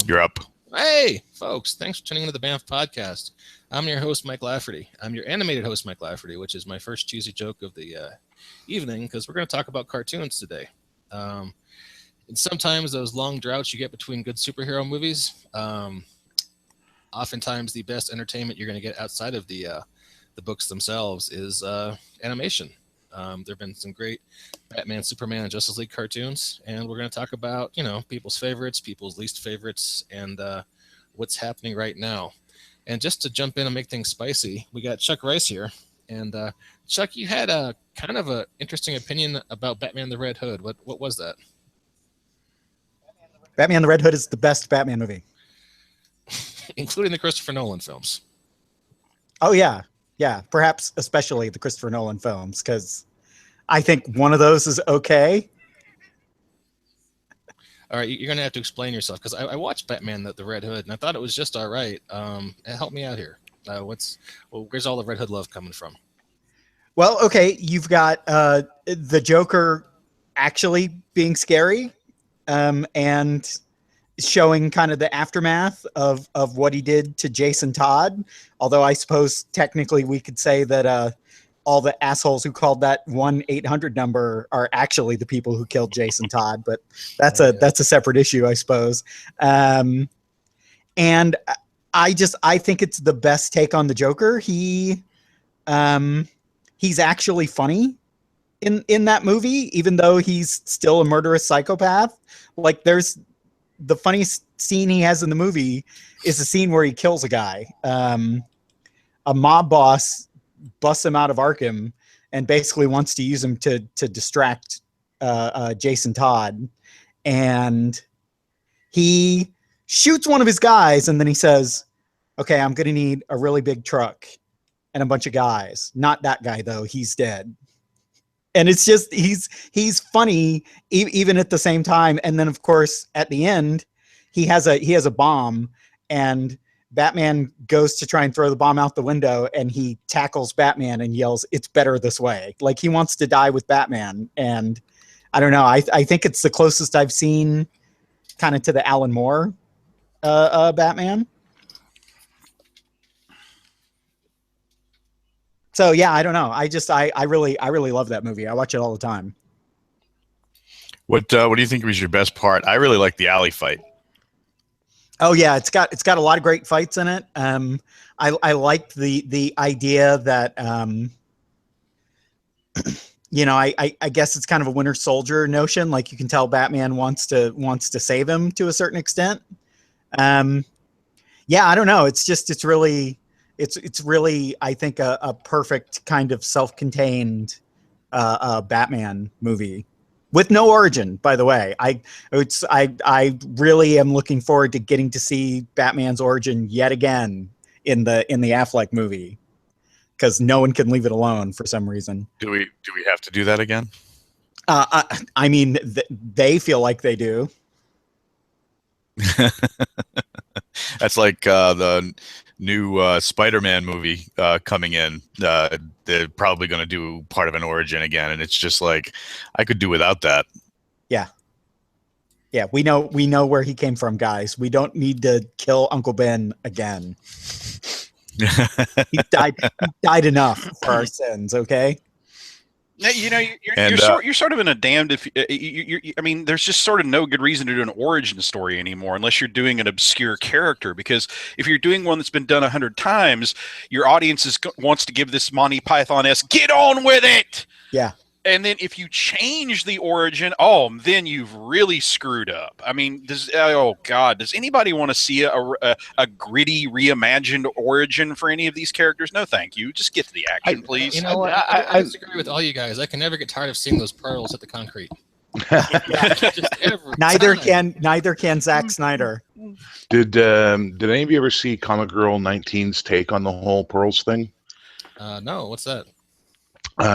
You're up. Hey, folks. Thanks for tuning into the Bamf podcast. I'm your host, Mike Lafferty. I'm your animated host, Mike Lafferty, which is my first cheesy joke of the evening because we're going to talk about cartoons today. Um, and sometimes those long droughts you get between good superhero movies, oftentimes the best entertainment you're going to get outside of the books themselves is animation. There have been some great Batman, Superman, and Justice League cartoons, and we're going to talk about people's favorites, people's least favorites, and what's happening right now. And just to jump in and make things spicy, we got Chuck Rice here, and Chuck, you had a kind of a interesting opinion about Batman the Red Hood. What was that? Batman the Red Hood is the best Batman movie, including the Christopher Nolan films. Oh yeah, perhaps especially the Christopher Nolan films, because I think one of those is okay. All right, you're gonna have to explain yourself because I watched Batman the Red Hood and I thought it was just all right. Help me out here. Where's all the Red Hood love coming from? Well, okay, you've got the Joker actually being scary, and showing kind of the aftermath of what he did to Jason Todd. Although I suppose technically we could say that all the assholes who called that 1-800 number are actually the people who killed Jason Todd, but that's a separate issue, I suppose. And I think it's the best take on the Joker. He's actually funny in that movie, even though he's still a murderous psychopath. Like, there's the funniest scene he has in the movie is the scene where he kills a guy. A mob boss busts him out of Arkham and basically wants to use him to distract Jason Todd. And he shoots one of his guys, and then he says, okay, I'm going to need a really big truck and a bunch of guys. Not that guy, though. He's dead. And it's just, he's funny even at the same time. And then, of course, at the end, he has a bomb, and Batman goes to try and throw the bomb out the window, and he tackles Batman and yells, "It's better this way." Like, he wants to die with Batman. And I don't know. I think it's the closest I've seen kind of to the Alan Moore Batman. So yeah, I don't know. I really love that movie. I watch it all the time. What do you think was your best part? I really like the alley fight. Oh yeah, it's got a lot of great fights in it. I liked the idea that I guess it's kind of a Winter Soldier notion. Like, you can tell Batman wants to save him to a certain extent. Yeah, I don't know. It's really, I think, a perfect kind of self-contained Batman movie with no origin, by the way. I really am looking forward to getting to see Batman's origin yet again in the Affleck movie, because no one can leave it alone for some reason. Do we have to do that again? I mean, they feel like they do. That's like the new Spider-Man movie coming in. They're probably going to do part of an origin again, and it's just like, I could do without that. Yeah, we know where he came from, guys. We don't need to kill Uncle Ben again. He died enough for our sins, okay? You're sort of in a damned if I mean, there's just sort of no good reason to do an origin story anymore unless you're doing an obscure character, because if you're doing one that's been done 100 times, your audience wants to give this Monty Python-esque get on with it. Yeah. And then if you change the origin, then you've really screwed up. I mean, does anybody want to see a gritty reimagined origin for any of these characters? No, thank you. Just get to the action, please. You know what? I disagree with all you guys. I can never get tired of seeing those pearls at the concrete. Neither can Zack Snyder. Did any of you ever see Comic Girl 19's take on the whole pearls thing? No, what's that?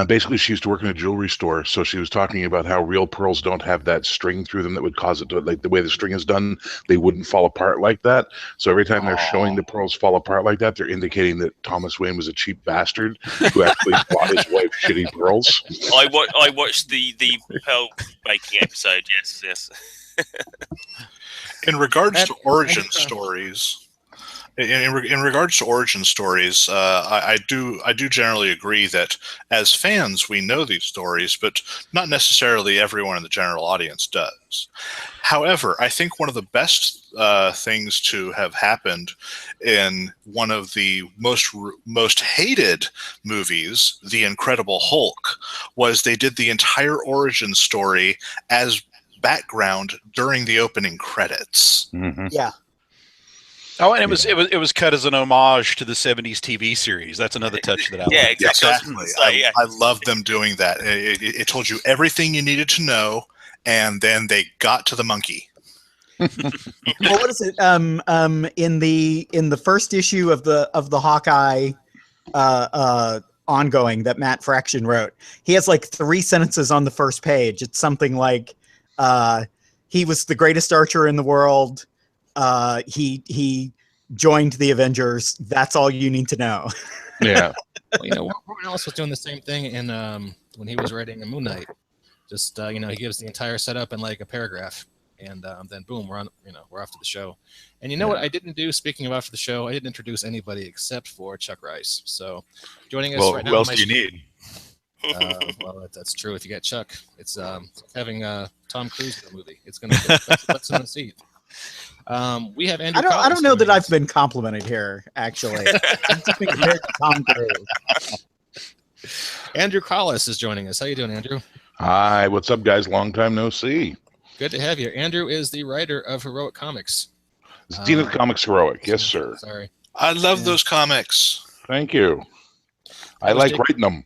Basically, she used to work in a jewelry store, so she was talking about how real pearls don't have that string through them that would cause it to, like, the way the string is done, they wouldn't fall apart like that. So every time they're showing the pearls fall apart like that, they're indicating that Thomas Wayne was a cheap bastard who actually bought his wife shitty pearls. I watched the pearl making episode. Yes. In regards to origin and- stories, in regards to origin stories, I do generally agree that as fans we know these stories, but not necessarily everyone in the general audience does. However, I think one of the best things to have happened in one of the most hated movies, The Incredible Hulk, was they did the entire origin story as background during the opening credits. Mhm. Yeah. Oh, and it was cut as an homage to the '70s TV series. That's another touch that I Yeah, like. exactly. It's like, yeah. I love them doing that. It told you everything you needed to know, and then they got to the monkey. Well, what is it? In the first issue of the Hawkeye ongoing that Matt Fraction wrote, he has like 3 sentences on the first page. It's something like, he was the greatest archer in the world. He joined the Avengers. That's all you need to know. Yeah. Well, Warren Ellis was doing the same thing in when he was writing a Moon Knight. Just he gives the entire setup in like a paragraph, and then boom, we're off to the show. And you know what I didn't do? Speaking of after the show, I didn't introduce anybody except for Chuck Rice. So joining us right now. Who else do you need? Well, that's true. If you get Chuck, it's having Tom Cruise in the movie. It's gonna put in the seat. We have Andrew. I don't know that joining I've been complimented here. Actually, I'm just being compared to Tom Cruise. Andrew Collis is joining us. How you doing, Andrew? Hi, what's up, guys? Long time no see. Good to have you. Andrew is the writer of Heroic Comics. Zenith Comics Heroic. Yes, sir. Sorry. I love Yeah. those comics. Thank you. I was like Jacob- writing them.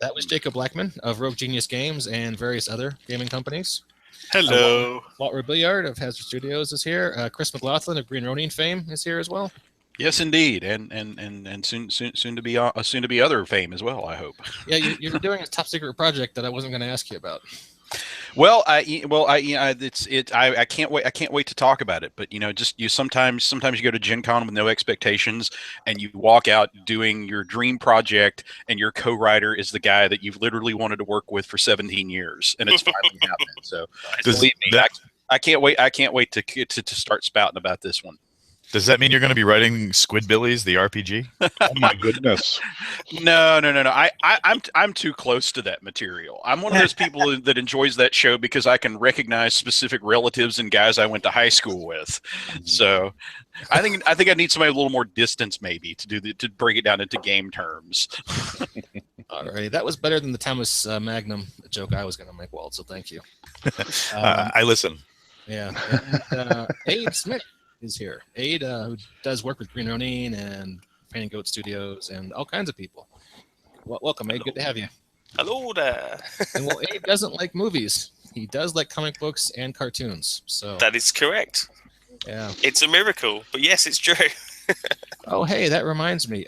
That was Jacob Blackman of Rogue Genius Games and various other gaming companies. Hello. Walt Robilliard of Hazard Studios is here. Chris McLaughlin of Green Ronin fame is here as well. Yes, indeed, and soon to be other fame as well. I hope. Yeah, you're doing a top secret project that I wasn't going to ask you about. Well, I can't wait. I can't wait to talk about it. But sometimes you go to Gen Con with no expectations, and you walk out doing your dream project, and your co-writer is the guy that you've literally wanted to work with for 17 years, and it's finally happening. So believe me, I can't wait. I can't wait to start spouting about this one. Does that mean you're going to be writing Squidbillies, the RPG? Oh my goodness. No. I'm too close to that material. I'm one of those people that enjoys that show because I can recognize specific relatives and guys I went to high school with. So, I think I need somebody a little more distance, maybe, to break it down into game terms. Alrighty, that was better than the Thomas Magnum joke I was going to make, Walt. So thank you. I listen. Yeah, and, Abe Smith is here. Abe, who does work with Green Ronin and Painting Goat Studios and all kinds of people. Welcome, Abe. Good to have you. Hello there. And well, Abe doesn't like movies. He does like comic books and cartoons. So That is correct. yeah. It's a miracle, but yes, it's true. Oh, hey, that reminds me.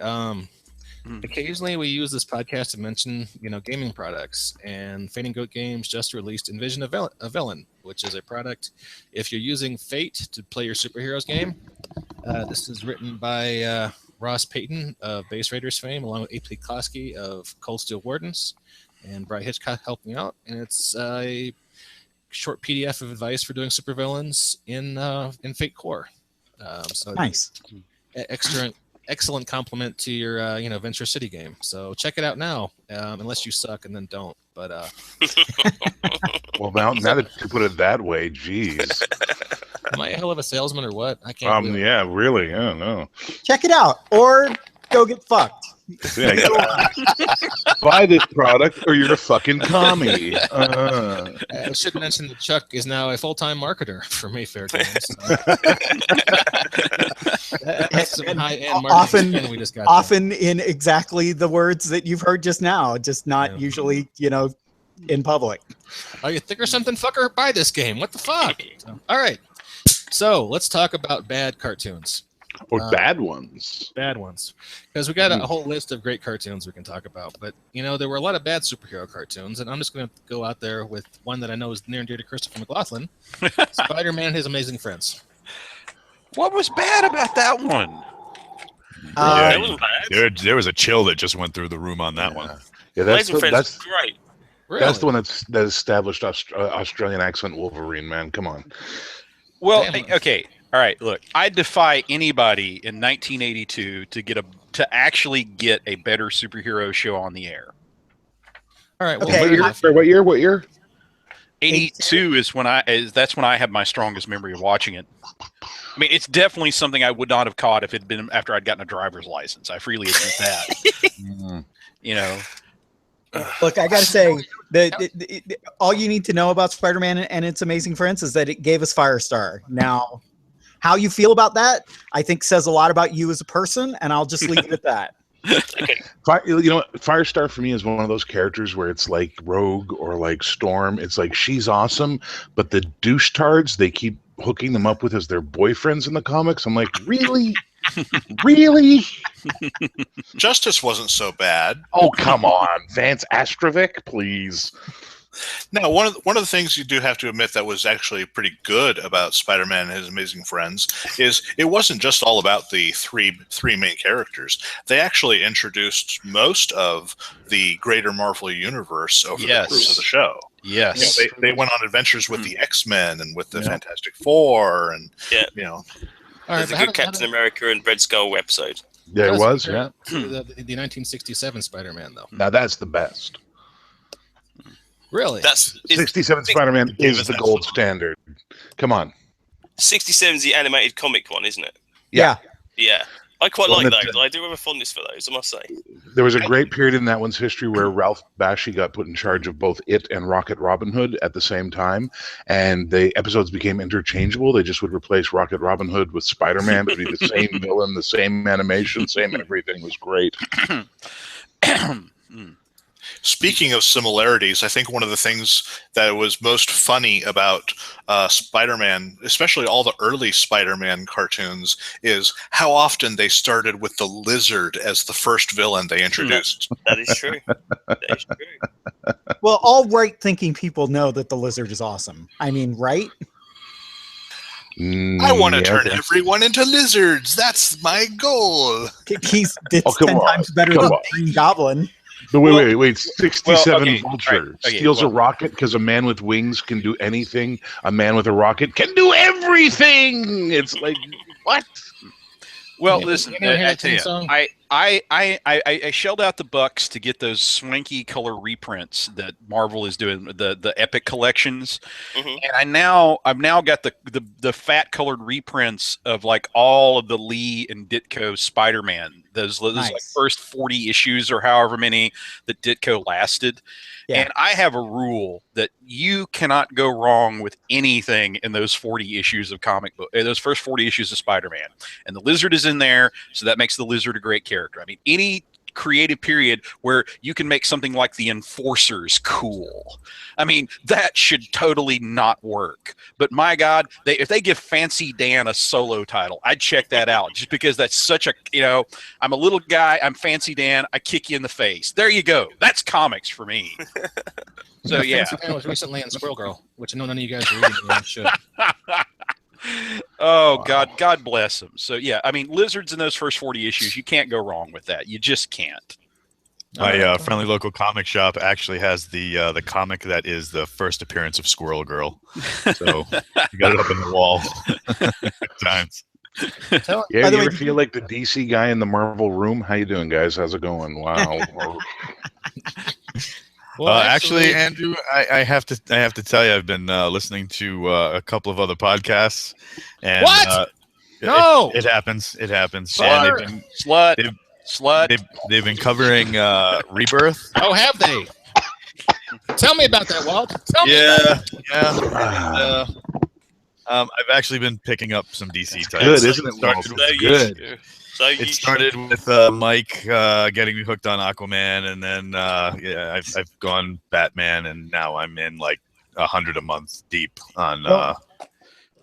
Occasionally we use this podcast to mention, gaming products, and Fate and Goat Games just released Envision a Villain, which is a product if you're using Fate to play your superheroes game. This is written by Ross Payton of Base Raiders fame, along with A.P. Klosky of Cold Steel Wardens, and Bry Hitchcock helping out. And it's a short PDF of advice for doing supervillains in Fate Core. So Nice. Excellent compliment to your Venture City game. So check it out now, unless you suck, and then don't. But Well, now that you put it that way, geez. am I a hell of a salesman or what? I can't. believe it. Yeah, really. I don't know. Check it out, or go get fucked. Yeah, buy this product or you're a fucking commie. I should mention that Chuck is now a full-time marketer for Mayfair Games. That's some high-end marketing we just got there. Often in exactly the words that you've heard just now, just not usually, in public. Oh, you think or something, fucker? Buy this game. What the fuck? All right. So let's talk about bad cartoons. Or bad ones. Bad ones. Because we got a whole list of great cartoons we can talk about. But, there were a lot of bad superhero cartoons, and I'm just going to go out there with one that I know is near and dear to Christopher McLaughlin. Spider-Man and His Amazing Friends. What was bad about that one? That wasn't bad. There was a chill that just went through the room on that one. Yeah, Amazing Friends was great. Really? that's the one that established Australian accent Wolverine, man. Come on. Well, Damn. okay, all right. Look, I defy anybody in 1982 to actually get a better superhero show on the air. All right. Well, Okay. fair What year? enough. What year? What year? 82 is that's when I have my strongest memory of watching it. I mean, it's definitely something I would not have caught if it had been after I'd gotten a driver's license. I freely admit that. You know, Look, I gotta say that all you need to know about Spider-Man and its Amazing Friends is that it gave us Firestar. Now, how you feel about that, I think, says a lot about you as a person, and I'll just leave it at that. Okay. You know, Firestar for me is one of those characters where it's like Rogue or like Storm. It's like she's awesome, but the douchetards they keep hooking them up with as their boyfriends in the comics. I'm like, really, really? Justice wasn't so bad. Oh, come on, Vance Astrovic, please. Now, one of the things you do have to admit that was actually pretty good about Spider-Man and His Amazing Friends is it wasn't just all about the three main characters. They actually introduced most of the greater Marvel universe over the course of the show. yes. You know, they went on adventures with the X-Men and with the Fantastic Four, and you know. All right. There's a good Captain America and Red Skull episode. There was, yeah. The 1967 Spider-Man, though. Now that's the best. Really? That's 67 Spider-Man is the gold standard. Come on. 67's the animated comic one, isn't it? Yeah. Yeah. I quite Well, like that- those. I do have a fondness for those, I must say. There was a great period in that one's history where Ralph Bakshi got put in charge of both it and Rocket Robin Hood at the same time, and the episodes became interchangeable. They just would replace Rocket Robin Hood with Spider-Man, but it'd be the same villain, the same animation, same everything. It was great. Speaking of similarities, I think one of the things that was most funny about Spider-Man, especially all the early Spider-Man cartoons, is how often they started with the Lizard as the first villain they introduced. That is true. That is true. Well, all right-thinking people know that the Lizard is awesome. I mean, right? I want to turn okay. everyone into lizards. That's my goal. It's Oh, come 10 on. times better Come than on. Green Goblin. But wait. 67 okay, Vulture right, steals a rocket because a man with wings can do anything. A man with a rocket can do everything. It's like, what? Well, Yeah, listen, you never hear I that tell you, song? I shelled out the bucks to get those swanky color reprints that Marvel is doing, the Epic collections, Mhm. and I've now got the fat colored reprints of like all of the Lee and Ditko Spider-Man. Those like Nice. first 40 issues or however many that Ditko lasted. Yeah. And I have a rule that you cannot go wrong with anything in those 40 issues of comic book, those first 40 issues of Spider-Man. And the Lizard is in there, so that makes the Lizard a great character. I mean, any creative period where you can make something like the Enforcers cool. I mean, that should totally not work. But my God, if they give Fancy Dan a solo title, I'd check that out just because that's such a, I'm a little guy, I'm Fancy Dan, I kick you in the face. There you go. That's comics for me. So yeah. Fancy Man was recently in Squirrel Girl, which I know none of you guys are reading. And you should. Oh, God bless them. So yeah, I mean, Lizards in those first 40 issues, you can't go wrong with that. You just can't. My friendly local comic shop actually has the comic that is the first appearance of Squirrel Girl. So you got it up in the wall. Times. So, Yeah, by you the way, ever feel like the DC guy in the Marvel room? How you doing, guys? How's it going? Wow. Well, actually, Andrew, I have to tell you, I've been listening to a couple of other podcasts. And, What? No! It happens. It happens. Slut. And Slut. they've been covering Rebirth. Oh, have they? Tell me about that, Walt. Tell me about it. Yeah. I've actually been picking up some DC titles. Good, isn't it? Started Walt? with- It's good. It started with Mike getting me hooked on Aquaman, and then I've gone Batman, and now I'm in like 100 a month deep on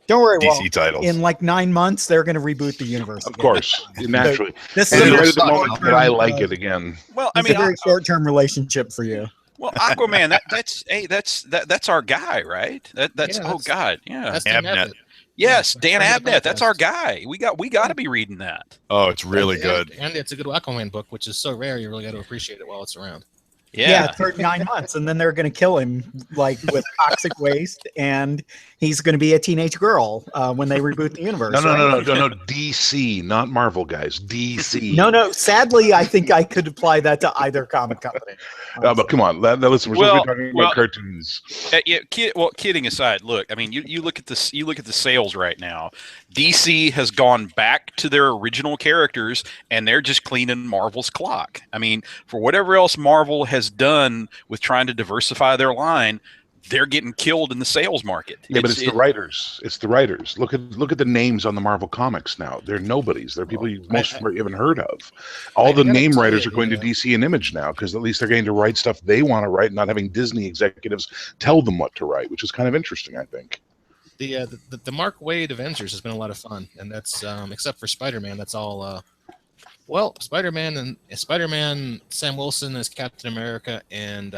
don't worry, DC Walt. titles. In like 9 months, they're going to reboot the universe. Of again. course, naturally. This And is a right very at the moment that I like short-term, it again. Well, I it's mean, a very short-term relationship for you. well, Aquaman. That's our guy, right? That's Yeah, oh God, yeah. That's Dan Abnett. Abnett. Yes, Yeah, Dan friend of the Abnett. That's our podcast. guy. We got to be reading that. Oh, it's really good. And it's a good Aquaman book, which is so rare. You really got to appreciate it while it's around. Yeah, for 9 months, and then they're going to kill him like with toxic waste, and he's going to be a teenage girl when they reboot the universe. No. DC, not Marvel, guys. DC. No. Sadly, I think I could apply that to either comic company. But come on, listen. We're supposed to be talking about cartoons. Kidding aside, look. I mean, you look at this. You look at the sales right now. DC has gone back to their original characters, and they're just cleaning Marvel's clock. I mean, for whatever else Marvel has done with trying to diversify their line, they're getting killed in the sales market. Yeah, but it's the writers. It's the writers. Look at the names on the Marvel comics now. They're nobodies. They're people you most haven't heard of. All the name writers are going to DC and Image now because at least they're getting to write stuff they want to write, not having Disney executives tell them what to write, which is kind of interesting, I think. The Mark Waid Avengers has been a lot of fun, and that's except for Spider-Man. That's all. Well, Spider-Man, Sam Wilson as Captain America, and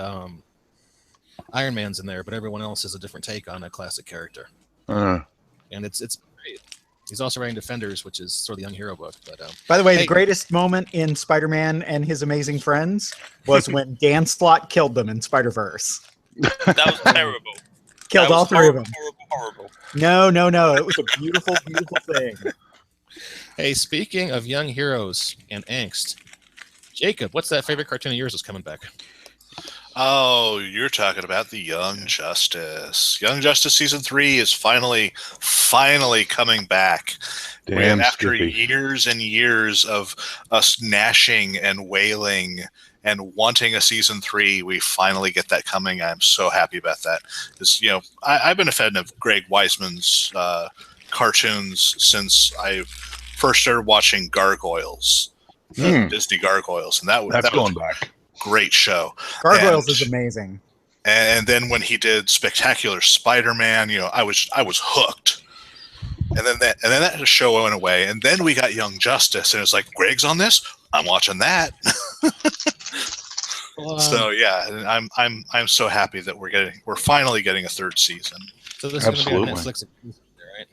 Iron Man's in there, but everyone else has a different take on a classic character. And it's great. He's also writing Defenders, which is sort of the young hero book. But by the way, the greatest moment in Spider-Man and His Amazing Friends was when Dan Slott killed them in Spider-Verse. That was terrible. Killed all three of them. Horrible. No. It was a beautiful, beautiful thing. Hey, speaking of young heroes and angst, Jacob, what's that favorite cartoon of yours that's coming back? Oh, you're talking about the Young Justice. Young Justice season 3 is finally coming back. Damn, after Skippy. years and years of us gnashing and wailing and wanting a season 3, we finally get that coming. I'm so happy about that. Because, I've been a fan of Greg Weisman's cartoons since I first started watching Gargoyles, Disney Gargoyles, and that's going was back. Great show. Gargoyles is amazing. And then when he did Spectacular Spider-Man, I was hooked. And then that show went away, and then we got Young Justice, and it's like, Greg's on this? I'm watching that. So yeah, I'm so happy that we're finally getting a third season. So this is going to be on Netflix exclusively, right?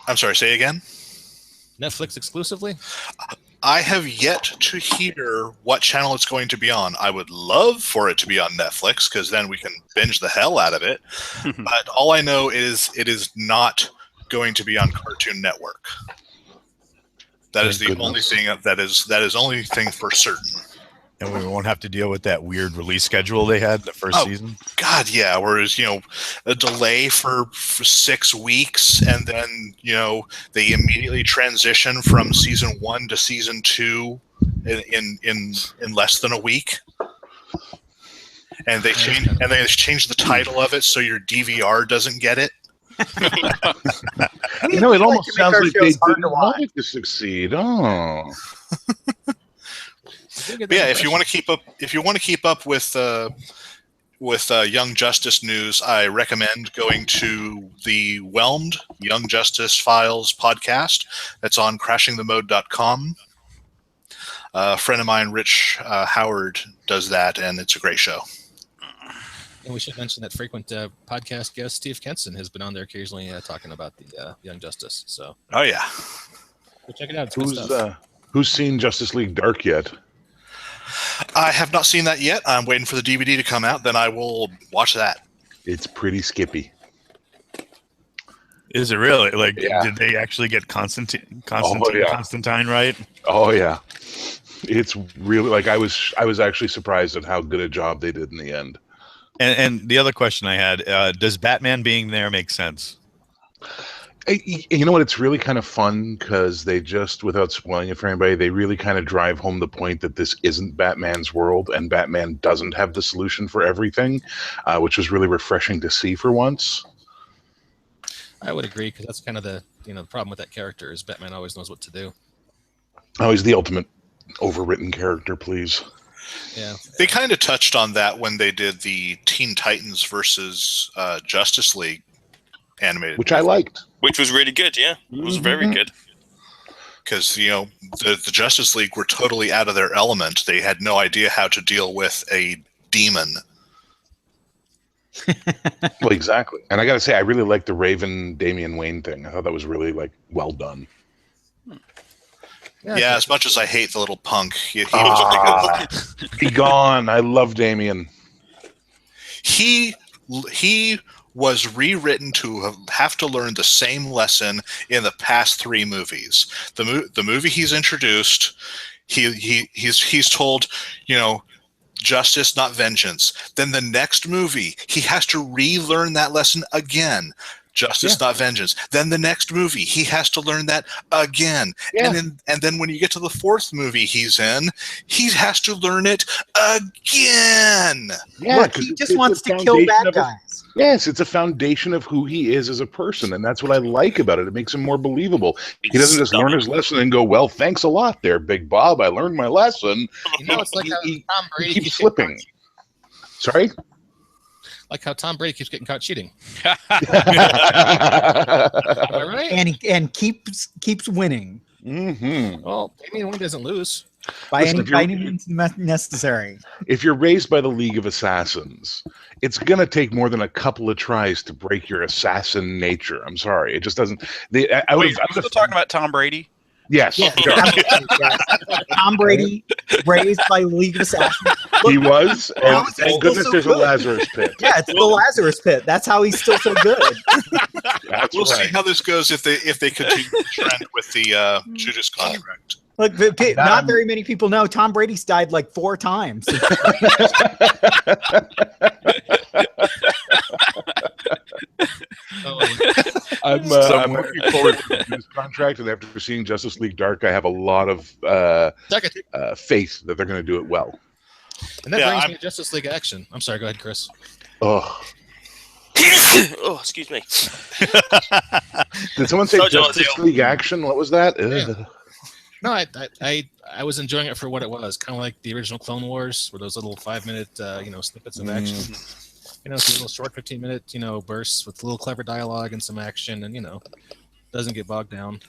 I'm sorry, say again? Netflix exclusively? I have yet to hear what channel it's going to be on. I would love for it to be on Netflix because then we can binge the hell out of it. But all I know is it is not going to be on Cartoon Network. That is the only thing that is only thing for certain. And we won't have to deal with that weird release schedule they had the first season. God, yeah. Whereas, a delay for 6 weeks, and then, they immediately transition from season 1 to season 2 in less than a week. And they change the title of it so your DVR doesn't get it. It almost sounds like they didn't want it to succeed. Oh. Yeah, if you want to keep up with Young Justice news, I recommend going to the Whelmed Young Justice Files podcast. That's on crashingthemode.com. A friend of mine, Rich Howard, does that, and it's a great show. And we should mention that frequent podcast guest Steve Kenson has been on there occasionally talking about the Young Justice. So, oh yeah, so check it out. It's good stuff. Who's seen Justice League Dark yet? I have not seen that yet. I'm waiting for the DVD to come out. Then I will watch that. It's pretty skippy. Is it really? Did they actually get Constantine right? Oh yeah, it's really I was actually surprised at how good a job they did in the end. And the other question I had: does Batman being there make sense? You know what? It's really kind of fun because they just, without spoiling it for anybody, they really kind of drive home the point that this isn't Batman's world and Batman doesn't have the solution for everything, which was really refreshing to see for once. I would agree because that's kind of the problem with that character is Batman always knows what to do. Oh, he's the ultimate overwritten character, please. Yeah, they kind of touched on that when they did the Teen Titans versus Justice League animated, which I liked. Which was really good, yeah. It was very good. Because, the Justice League were totally out of their element. They had no idea how to deal with a demon. Well, exactly. And I got to say, I really liked the Raven Damian Wayne thing. I thought that was really, well done. Yeah, as much as I hate the little punk, he was Ah, be gone. I love Damien. he was rewritten to have to learn the same lesson in the past 3 movies. The movie he's introduced, he's told, justice, not vengeance. Then the next movie, he has to relearn that lesson again. Justice, not vengeance. Then the next movie, he has to learn that again. Yeah. And then when you get to the 4th movie he's in, he has to learn it again. Yeah, Look, 'cause he it's just the wants to kill foundation bad of his- guys. Yes, it's a foundation of who he is as a person, and that's what I like about it. It makes him more believable. He doesn't just learn his lesson and go, "Well, thanks a lot, there, Big Bob. I learned my lesson." It's like how Tom Brady keeps slipping. Sorry. Like how Tom Brady keeps getting caught cheating. Yeah, Am I right? And keeps winning Well, Damian Wayne doesn't lose. by Listen, any means necessary. if you're raised by the League of Assassins, it's gonna take more than a couple of tries to break your assassin nature. I'm sorry, it just doesn't. I would Wait, are we still talking about Tom Brady? Yes, Yes, Tom Brady, raised by League of Assassins. he was. How And is he thank still goodness so there's a good? Lazarus pit. Yeah, it's the Lazarus Pit. That's how he's still so good. That's We'll see right. how this goes if they continue the trend with the Judas contract. Look, not very many people know Tom Brady's died like 4 times. I'm looking forward to this contract, and after seeing Justice League Dark, I have a lot of faith that they're going to do it well. And that Yeah, brings I'm- me to Justice League Action. I'm sorry, go ahead, Chris. Oh, Oh, excuse me. did someone say So Justice Joe. League Action? What was that? Yeah. No, I was enjoying it for what it was, kind of like the original Clone Wars, where those little 5-minute snippets of action. Some little short 15-minute bursts with a little clever dialogue and some action, and doesn't get bogged down.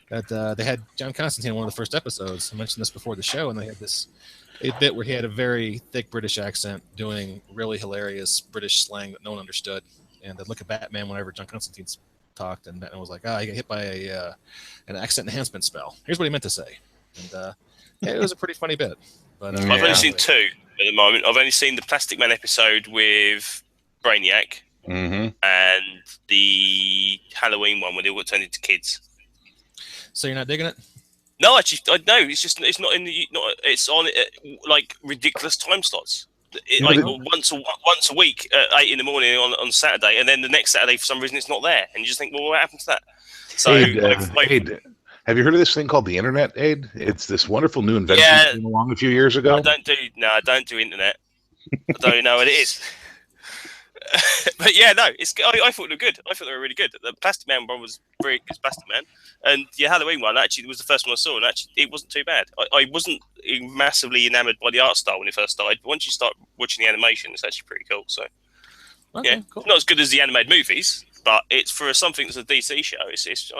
That they had John Constantine in one of the first episodes. I mentioned this before the show, and they had this a bit where he had a very thick British accent doing really hilarious British slang that no one understood. And I'd look at Batman whenever John Constantine talked, and Batman was like, he got hit by an accent enhancement spell. Here's what he meant to say. And it was a pretty funny bit. But I've only seen 2 at the moment. I've only seen the Plastic Man episode with Brainiac Mm-hmm. and the Halloween one where they all got turned into kids. So you're not digging it? No, actually, no. It's not in the. It's on like ridiculous time slots. Once a week at 8 in the morning on Saturday, and then the next Saturday for some reason it's not there, and you just think, well, what happened to that? So, Aid, have you heard of this thing called the internet, Aid? It's this wonderful new invention Yeah. that came along a few years ago. I don't do internet. I don't know what it is. But yeah, no, I thought they were good. I thought they were really good. The Plastic Man one was very good, Plastic Man, and the Halloween one actually was the first one I saw, and actually it wasn't too bad. I wasn't massively enamored by the art style when it first started, but once you start watching the animation, it's actually pretty cool. So Okay, yeah, cool. not as good as the animated movies, but it's for something that's a DC show. It's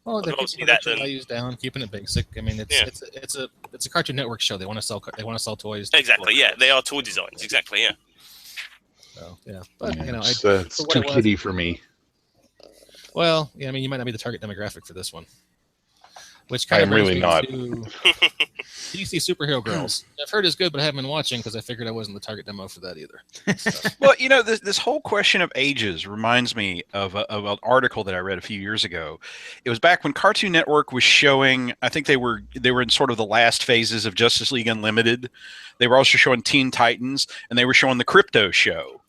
Well, they're obviously keeping that production then- values down, keeping it basic. I mean, it's a Cartoon Network show. They want to sell toys. to exactly. people. Yeah, they are toy designs. Exactly. Yeah. So, yeah, but It's for what too it was- kiddie for me. well, yeah, I mean, you might not be the target demographic for this one. Which I kind am of brings really me not. to DC Superhero Girls. I've heard it's good, but I haven't been watching because I figured I wasn't the target demo for that either. So, Well, this whole question of ages reminds me of an article that I read a few years ago. It was back when Cartoon Network was showing. I think they were in sort of the last phases of Justice League Unlimited. They were also showing Teen Titans, and they were showing the Crypto Show.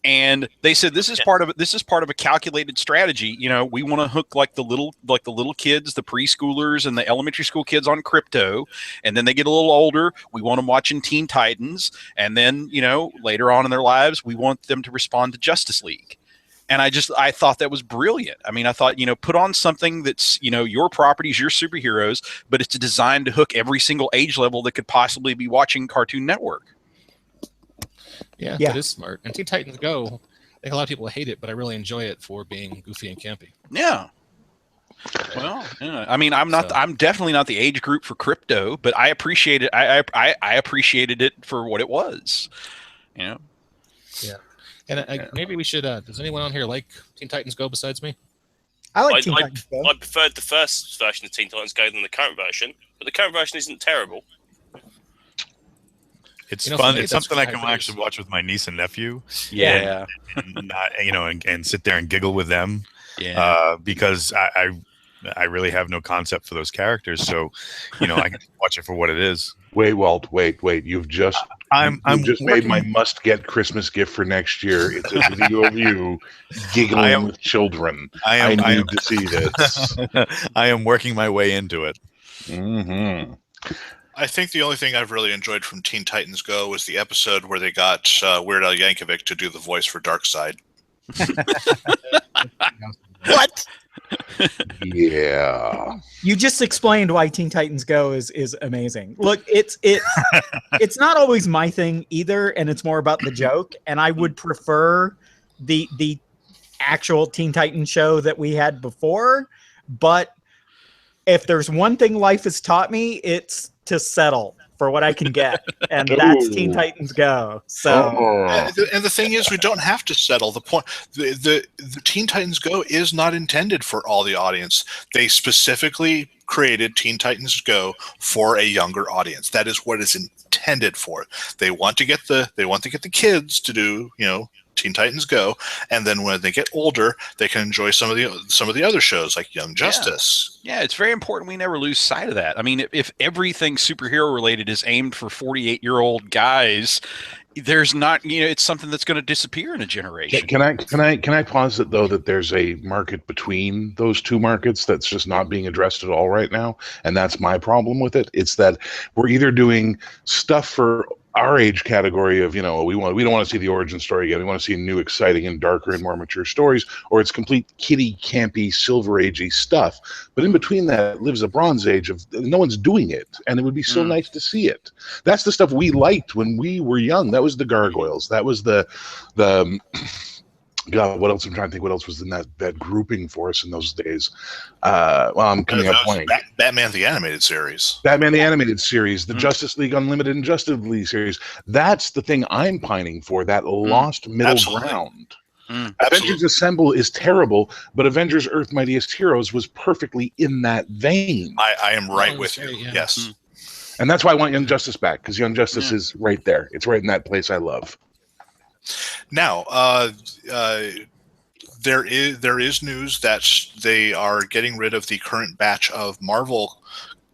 And they said this is part of a calculated strategy. We want to hook like the little kids, the preschoolers and the elementary school kids on Crypto, and then they get a little older. We want them watching Teen Titans, and then later on in their lives, we want them to respond to Justice League. And I thought that was brilliant. I mean, I thought put on something that's your properties, your superheroes, but it's designed to hook every single age level that could possibly be watching Cartoon Network. yeah, Yeah. that is smart. And Teen Titans Go, I think a lot of people hate it, but I really enjoy it for being goofy and campy. Yeah. Well, yeah. I mean, I'm So- definitely not the age group for Crypto, but I appreciate it. I appreciated it for what it was. And maybe we should. Does anyone on here like Teen Titans Go besides me? I like Teen Titans Go. I preferred the first version of Teen Titans Go than the current version, but the current version isn't terrible. It's You know, fun. for me, It's that's something I high can praise. actually watch with my niece and nephew. Yeah. And not, and sit there and giggle with them. Yeah. Because I really have no concept for those characters, so I can watch it for what it is. Wait, Walt. Wait. You've just I'm just made my must-get Christmas gift for next year. It's a video of you giggling with children. I need to see this. I am working my way into it. Mm-hmm. I think the only thing I've really enjoyed from Teen Titans Go was the episode where they got Weird Al Yankovic to do the voice for Darkseid. What? Yeah. You just explained why Teen Titans Go is amazing. Look, it's not always my thing either, and it's more about the joke. And I would prefer the actual Teen Titans show that we had before. But if there's one thing life has taught me, it's to settle for what I can get, and that's Teen Titans Go. So, and the thing is, we don't have to settle. The point, the Teen Titans Go is not intended for all the audience. They specifically created Teen Titans Go for a younger audience. That is what it's intended for. They want to get the kids to do Teen Titans Go, and then when they get older, they can enjoy some of the other shows like Young Justice. Yeah, it's very important we never lose sight of that. I mean, if everything superhero related is aimed for 48-year-old guys, there's not, it's something that's going to disappear in a generation. Can I posit though that there's a market between those two markets that's just not being addressed at all right now, and that's my problem with it. It's that we're either doing stuff for our age category of we don't want to see the origin story again. We want to see new, exciting, and darker and more mature stories, or it's complete kiddie, campy, silver agey stuff. But in between that lives a bronze age of no one's doing it, and it would be so nice to see it. That's the stuff we liked when we were young. That was the Gargoyles. That was the God, what else? I'm trying to think. What else was in that grouping for us in those days? I'm coming up blank. Batman the Animated Series. Batman the Animated Series, the Justice League Unlimited and Justice League series. That's the thing I'm pining for. That lost middle ground. Avengers Assemble is terrible, but Avengers Earth Mightiest Heroes was perfectly in that vein. I am right with you. Yeah. Yes. And that's why I want Young Justice back, because Young Justice is right there. It's right in that place I love. Now, there is news that they are getting rid of the current batch of Marvel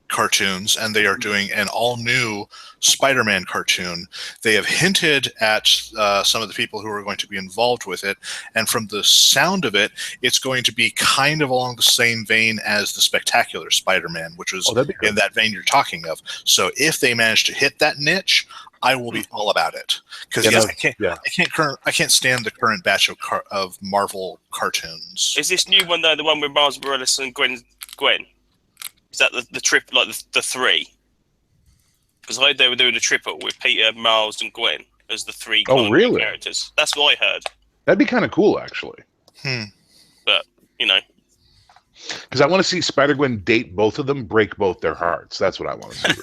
cartoons, and they are doing an all-new Spider-Man cartoon. They have hinted at some of the people who are going to be involved with it, and from the sound of it, it's going to be kind of along the same vein as the Spectacular Spider-Man, which was in that vein you're talking of. So if they manage to hit that niche, I will be all about it, because I can't stand the current batch of Marvel cartoons. Is this new one though the one with Miles Morales and Gwen? Is that the trip, like the three? Because I heard they were doing a triple with Peter, Miles, and Gwen as the three characters. That's what I heard. That'd be kind of cool, actually. But because I want to see Spider-Gwen date both of them, break both their hearts. That's what I want to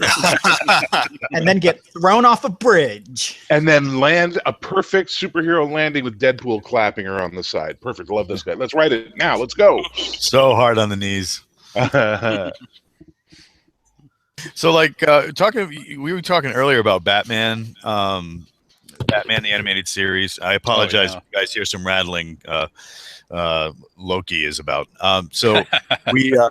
see. And then get thrown off a bridge. And then land a perfect superhero landing with Deadpool clapping her on the side. Perfect. Love this guy. Let's write it now. Let's go. So hard on the knees. So, we were talking earlier about Batman, Batman the Animated Series. I apologize if you guys hear some rattling. Loki is about. So we were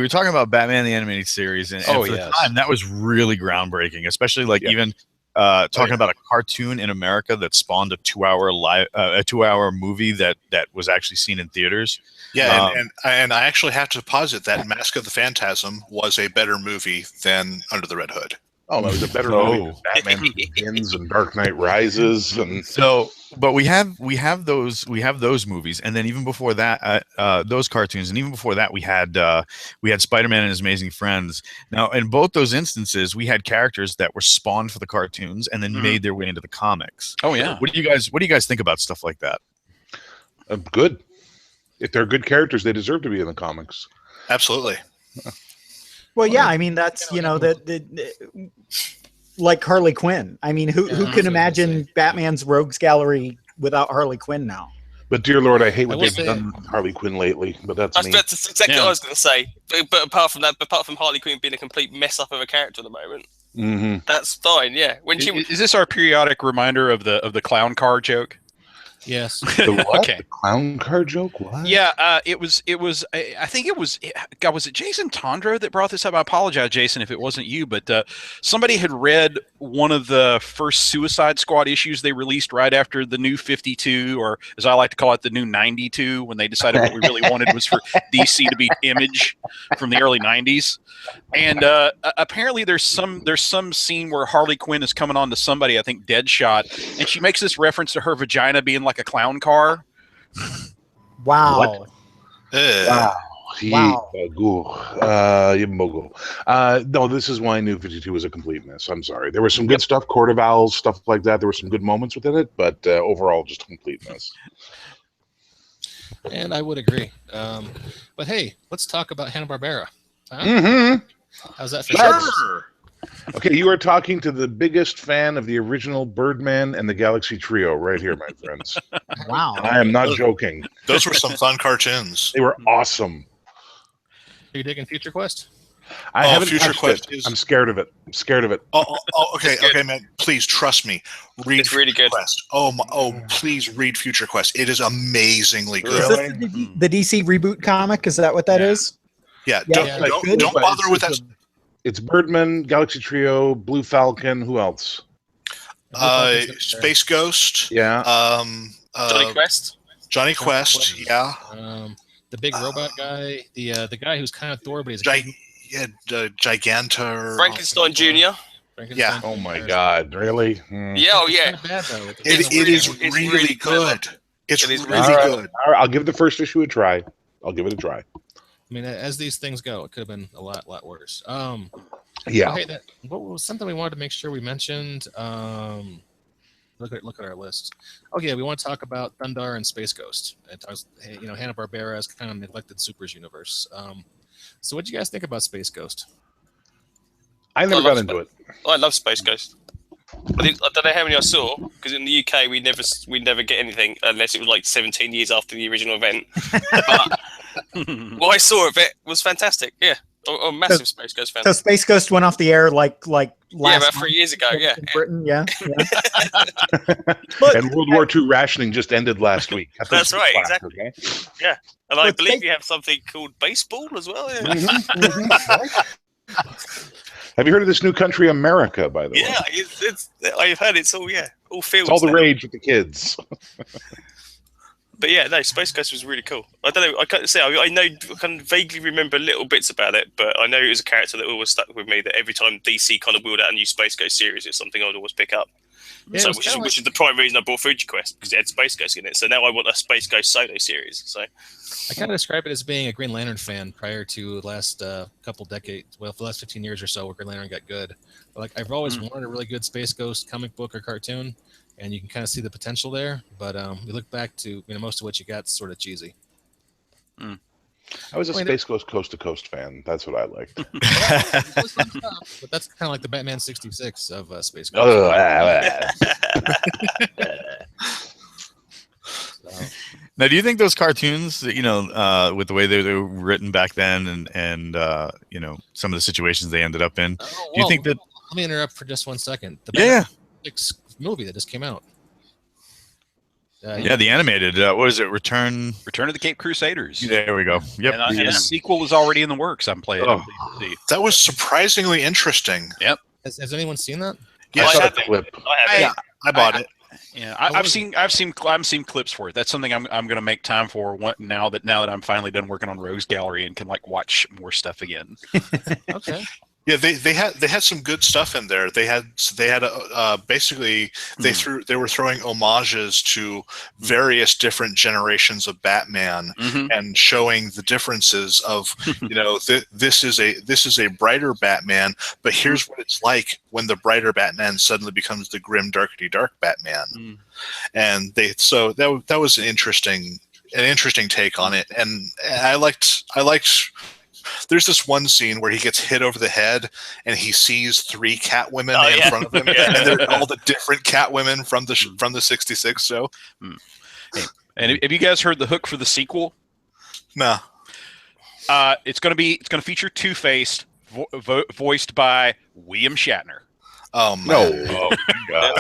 talking about Batman the Animated Series, and for the time that was really groundbreaking, especially even talking about a cartoon in America that spawned a 2-hour movie that was actually seen in theaters. Yeah, and I actually have to posit that Mask of the Phantasm was a better movie than Under the Red Hood. Oh, that was a better movie than Batman Begins and Dark Knight Rises, and but we have those movies, and then even before that, those cartoons, and even before that, we had Spider-Man and His Amazing Friends. Now, in both those instances, we had characters that were spawned for the cartoons and then made their way into the comics. Oh yeah. What do you guys think about stuff like that? Good. If they're good characters, they deserve to be in the comics. Absolutely. Well, yeah, I mean that's like Harley Quinn. I mean, who can imagine Batman's Rogues Gallery without Harley Quinn now? But dear Lord, I hate what will they've say- done with Harley Quinn lately. But that's me. That's exactly Yeah. what I was going to say. But apart from that, apart from Harley Quinn being a complete mess up of a character at the moment, Hmm. that's fine. Yeah, when she Is this our periodic reminder of the clown car joke? Yes. The what? Okay. The clown car joke? What? Yeah, it was. I think it was. God, was it Jason Tondro that brought this up? I apologize, Jason, if it wasn't you, but somebody had read one of the first Suicide Squad issues they released right after the new 52, or as I like to call it, the new 92, when they decided what we really wanted was for DC to be Image from the early 90s. And apparently, there's some scene where Harley Quinn is coming on to somebody, I think Deadshot, and she makes this reference to her vagina being like a clown car. Wow. Ugh. Wow. No, this is why New 52 was a complete mess. I'm sorry. There was some good stuff, Cordoval's, stuff like that. There were some good moments within it, but overall, just a complete mess. And I would agree. But hey, let's talk about Hanna-Barbera. Huh? Mm-hmm. How's that for you? Sure. Okay, you are talking to the biggest fan of the original Birdman and the Galaxy Trio right here, my friends. Wow. I am not joking. Those were some fun cartoons. They were awesome. Are you digging Future Quest? I haven't Future touched Quest it. is- I'm scared of it. I'm scared of it. Okay, It's good. okay, man. Please trust me. Read It's really Future good. Quest. Please read Future Quest. It is amazingly Is good. Really? this the DC reboot comic? Is that what that is? Yeah, Yeah, don't bother with that. It's Birdman, Galaxy Trio, Blue Falcon. Who else? Space Ghost. Yeah. Johnny Quest. Johnny Quest. Yeah. The big robot guy, the guy who's kind of Thor, but he's Gigantor. Frankenstein Jr. Yeah. Oh my God! Really? Hmm. Yeah, oh It's yeah. kind of bad though. It is it's really really good. It's It is really really good. All right, I'll give the first issue a try. I'll give it a try. I mean, as these things go, it could have been a lot worse. Yeah. Okay, what was something we wanted to make sure we mentioned? Look at our list. Oh yeah, we want to talk about Thundar and Space Ghost. It talks, Hanna-Barbera as kind of neglected supers universe. So what do you guys think about Space Ghost? I never got into it. I love Space Ghost. I don't know how many I saw, because in the UK we never get anything unless it was like 17 years after the original event. But what I saw of it was fantastic. Yeah, I'm a massive Space Ghost fan. So Space Ghost went off the air like Yeah, last about 3 years ago. Yeah, in Britain. Yeah. And World War II rationing just ended last week. That's right, Class, exactly. okay? And I But believe Space- you have something called baseball as well. Yeah, Have you heard of this new country, America? By the way, yeah, it's I've heard it's all fields. it's all the now. rage with the kids. But yeah, no, Space Ghost was really cool. I don't know. I can't say. I know. I can vaguely remember little bits about it, but I know it was a character that always stuck with me. That every time DC kind of wheeled out a new Space Ghost series, it's something I'd always pick up. Yeah, So, it was which is the prime reason I bought Future Quest, because it had Space Ghost in it. So now I want a Space Ghost solo series. So I kind of describe it as being a Green Lantern fan prior to the last couple decades. Well, for the last 15 years or so, where Green Lantern got good. But like I've always wanted a really good Space Ghost comic book or cartoon, and you can kind of see the potential there. But we look back to most of what you got sort of cheesy. I was a Wait, Space Ghost Coast to Coast fan. That's what I liked. But that's kind of like the Batman 66 of Space Ghost. Now, do you think those cartoons, with the way they were written back then, and some of the situations they ended up in, do you think that? Let me interrupt for just 1 second. The Yeah, Batman 66 movie that just came out. yeah, the animated. What was it? Return of the Cape Crusaders. There we go. Yep. And a sequel was already in the works. I'm playing. Oh. That was surprisingly interesting. Has anyone seen that? Yeah, I saw I the clip. I have it. I bought it. Yeah, I've seen clips for it. That's something I'm going to make time for now that I'm finally done working on Rogues Gallery and can watch more stuff again. Okay. Yeah, they had some good stuff in there. They had basically they were throwing homages to various different generations of Batman and showing the differences of this is a brighter Batman, but here's what it's like when the brighter Batman suddenly becomes the grim dark Batman. And that was an interesting take on it, and I liked. There's this one scene where he gets hit over the head and he sees 3 Catwomen in front of him, and they're all the different Catwomen from the 66 show. And have you guys heard the hook for the sequel? No. It's going to feature Two-Faced, voiced by William Shatner. Oh man. No. Oh, God.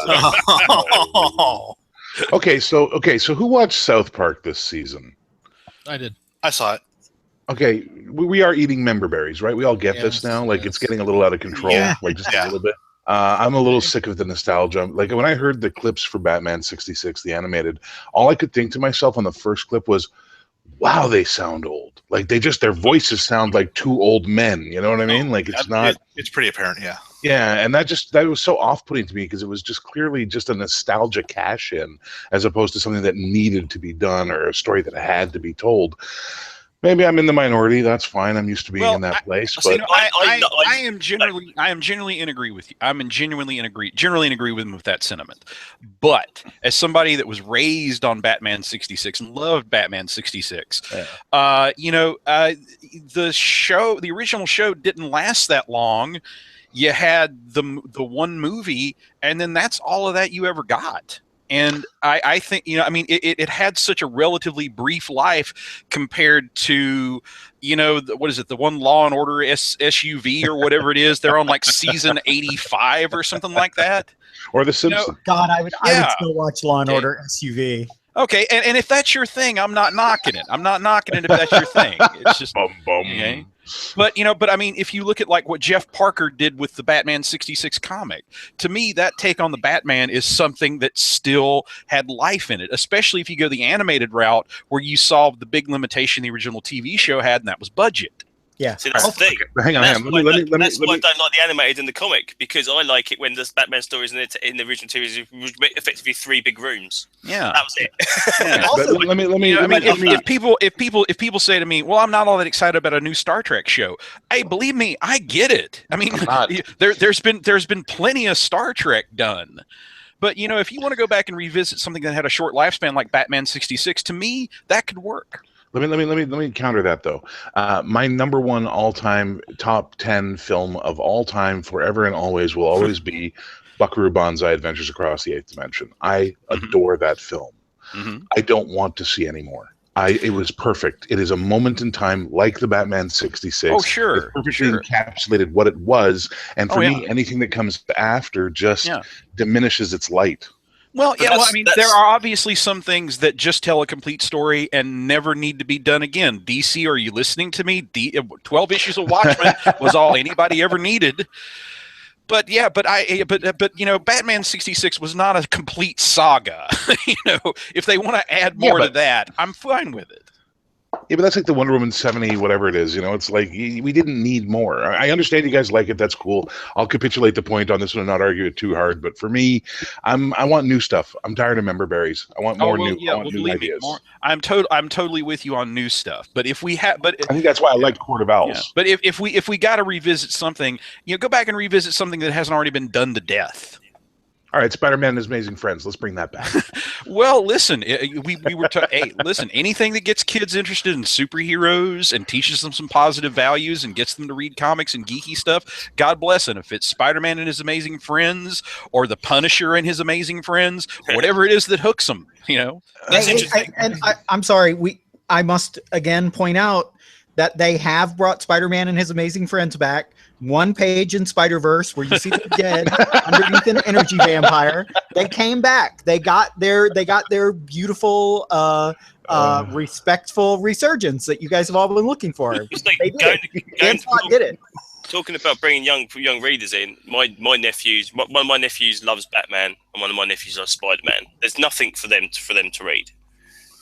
Okay, so who watched South Park this season? I did. I saw it. Okay, we are eating member berries, right? We all get this Yes, now. Like, yes. it's getting a little out of control, Yeah. like just Yeah. a little bit. I'm a little sick of the nostalgia. Like, when I heard the clips for Batman 66, the animated, all I could think to myself on the first clip was, wow, they sound old. Like, their voices sound like two old men. You know what I mean? Like, it's not. It's pretty apparent, yeah. Yeah, and that was so off-putting to me because it was just clearly just a nostalgia cash-in as opposed to something that needed to be done or a story that had to be told. Maybe I'm in the minority. That's fine. I'm used to being in that place. But I am genuinely in agree with you. Generally in agreement with that sentiment. But as somebody that was raised on Batman 66 and loved Batman 66, the original show didn't last that long. You had the one movie, and then that's all of that you ever got. And I think, it had such a relatively brief life compared to, what is it, the one Law and Order SUV or whatever it is. They're on like season 85 or something like that. Or The Simpsons. God, I would still watch Law and Order SUV. Okay, and if that's your thing, I'm not knocking it. I'm not knocking it if that's your thing. It's just Bum, bum. Okay. But if you look at like what Jeff Parker did with the Batman 66 comic, to me that take on the Batman is something that still had life in it, especially if you go the animated route where you solved the big limitation the original TV show had, and that was budget. Yeah. See, that's the thing. Hang on. That's why I don't like the animated and the comic, because I like it when the Batman stories in the original series were effectively 3 big rooms. Yeah, that was it. Yeah. Also, if people say to me, "Well, I'm not all that excited about a new Star Trek show," hey, believe me, I get it. I mean, there's been plenty of Star Trek done. But if you want to go back and revisit something that had a short lifespan like Batman 66, to me that could work. Let me counter that though. My number one all-time top 10 film of all time, forever and always, will always be Buckaroo Banzai: Adventures Across the Eighth Dimension. I adore that film. I don't want to see any more. It was perfect. It is a moment in time like the Batman 66. Oh, sure. It perfectly encapsulated what it was. And for me, anything that comes after just diminishes its light. Well, yeah, there are obviously some things that just tell a complete story and never need to be done again. DC, are you listening to me? 12 issues of Watchmen was all anybody ever needed. But Batman 66 was not a complete saga. If they want to add more to that, I'm fine with it. Yeah, but that's like the Wonder Woman 70, whatever it is. It's like we didn't need more. I understand you guys like it. That's cool. I'll capitulate the point on this one and not argue it too hard. But for me, I want new stuff. I'm tired of member berries. I want more new. I want new ideas. I'm totally with you on new stuff. But I think that's why I like Court of Owls. Yeah. But if we got to revisit something, go back and revisit something that hasn't already been done to death. All right, Spider-Man and His Amazing Friends. Let's bring that back. Well, listen, we were hey, listen, anything that gets kids interested in superheroes and teaches them some positive values and gets them to read comics and geeky stuff, God bless it. If it's Spider-Man and His Amazing Friends or The Punisher and His Amazing Friends, whatever it is that hooks them, That's interesting. I'm sorry. I must again point out that they have brought Spider-Man and His Amazing Friends back. One page in Spider-Verse where you see the dead underneath an energy vampire. They came back. They got their beautiful, respectful resurgence that you guys have all been looking for. It's like did it. Talking about bringing young readers in. One of my nephews loves Batman, and one of my nephews loves Spider-Man. There's nothing for them to read.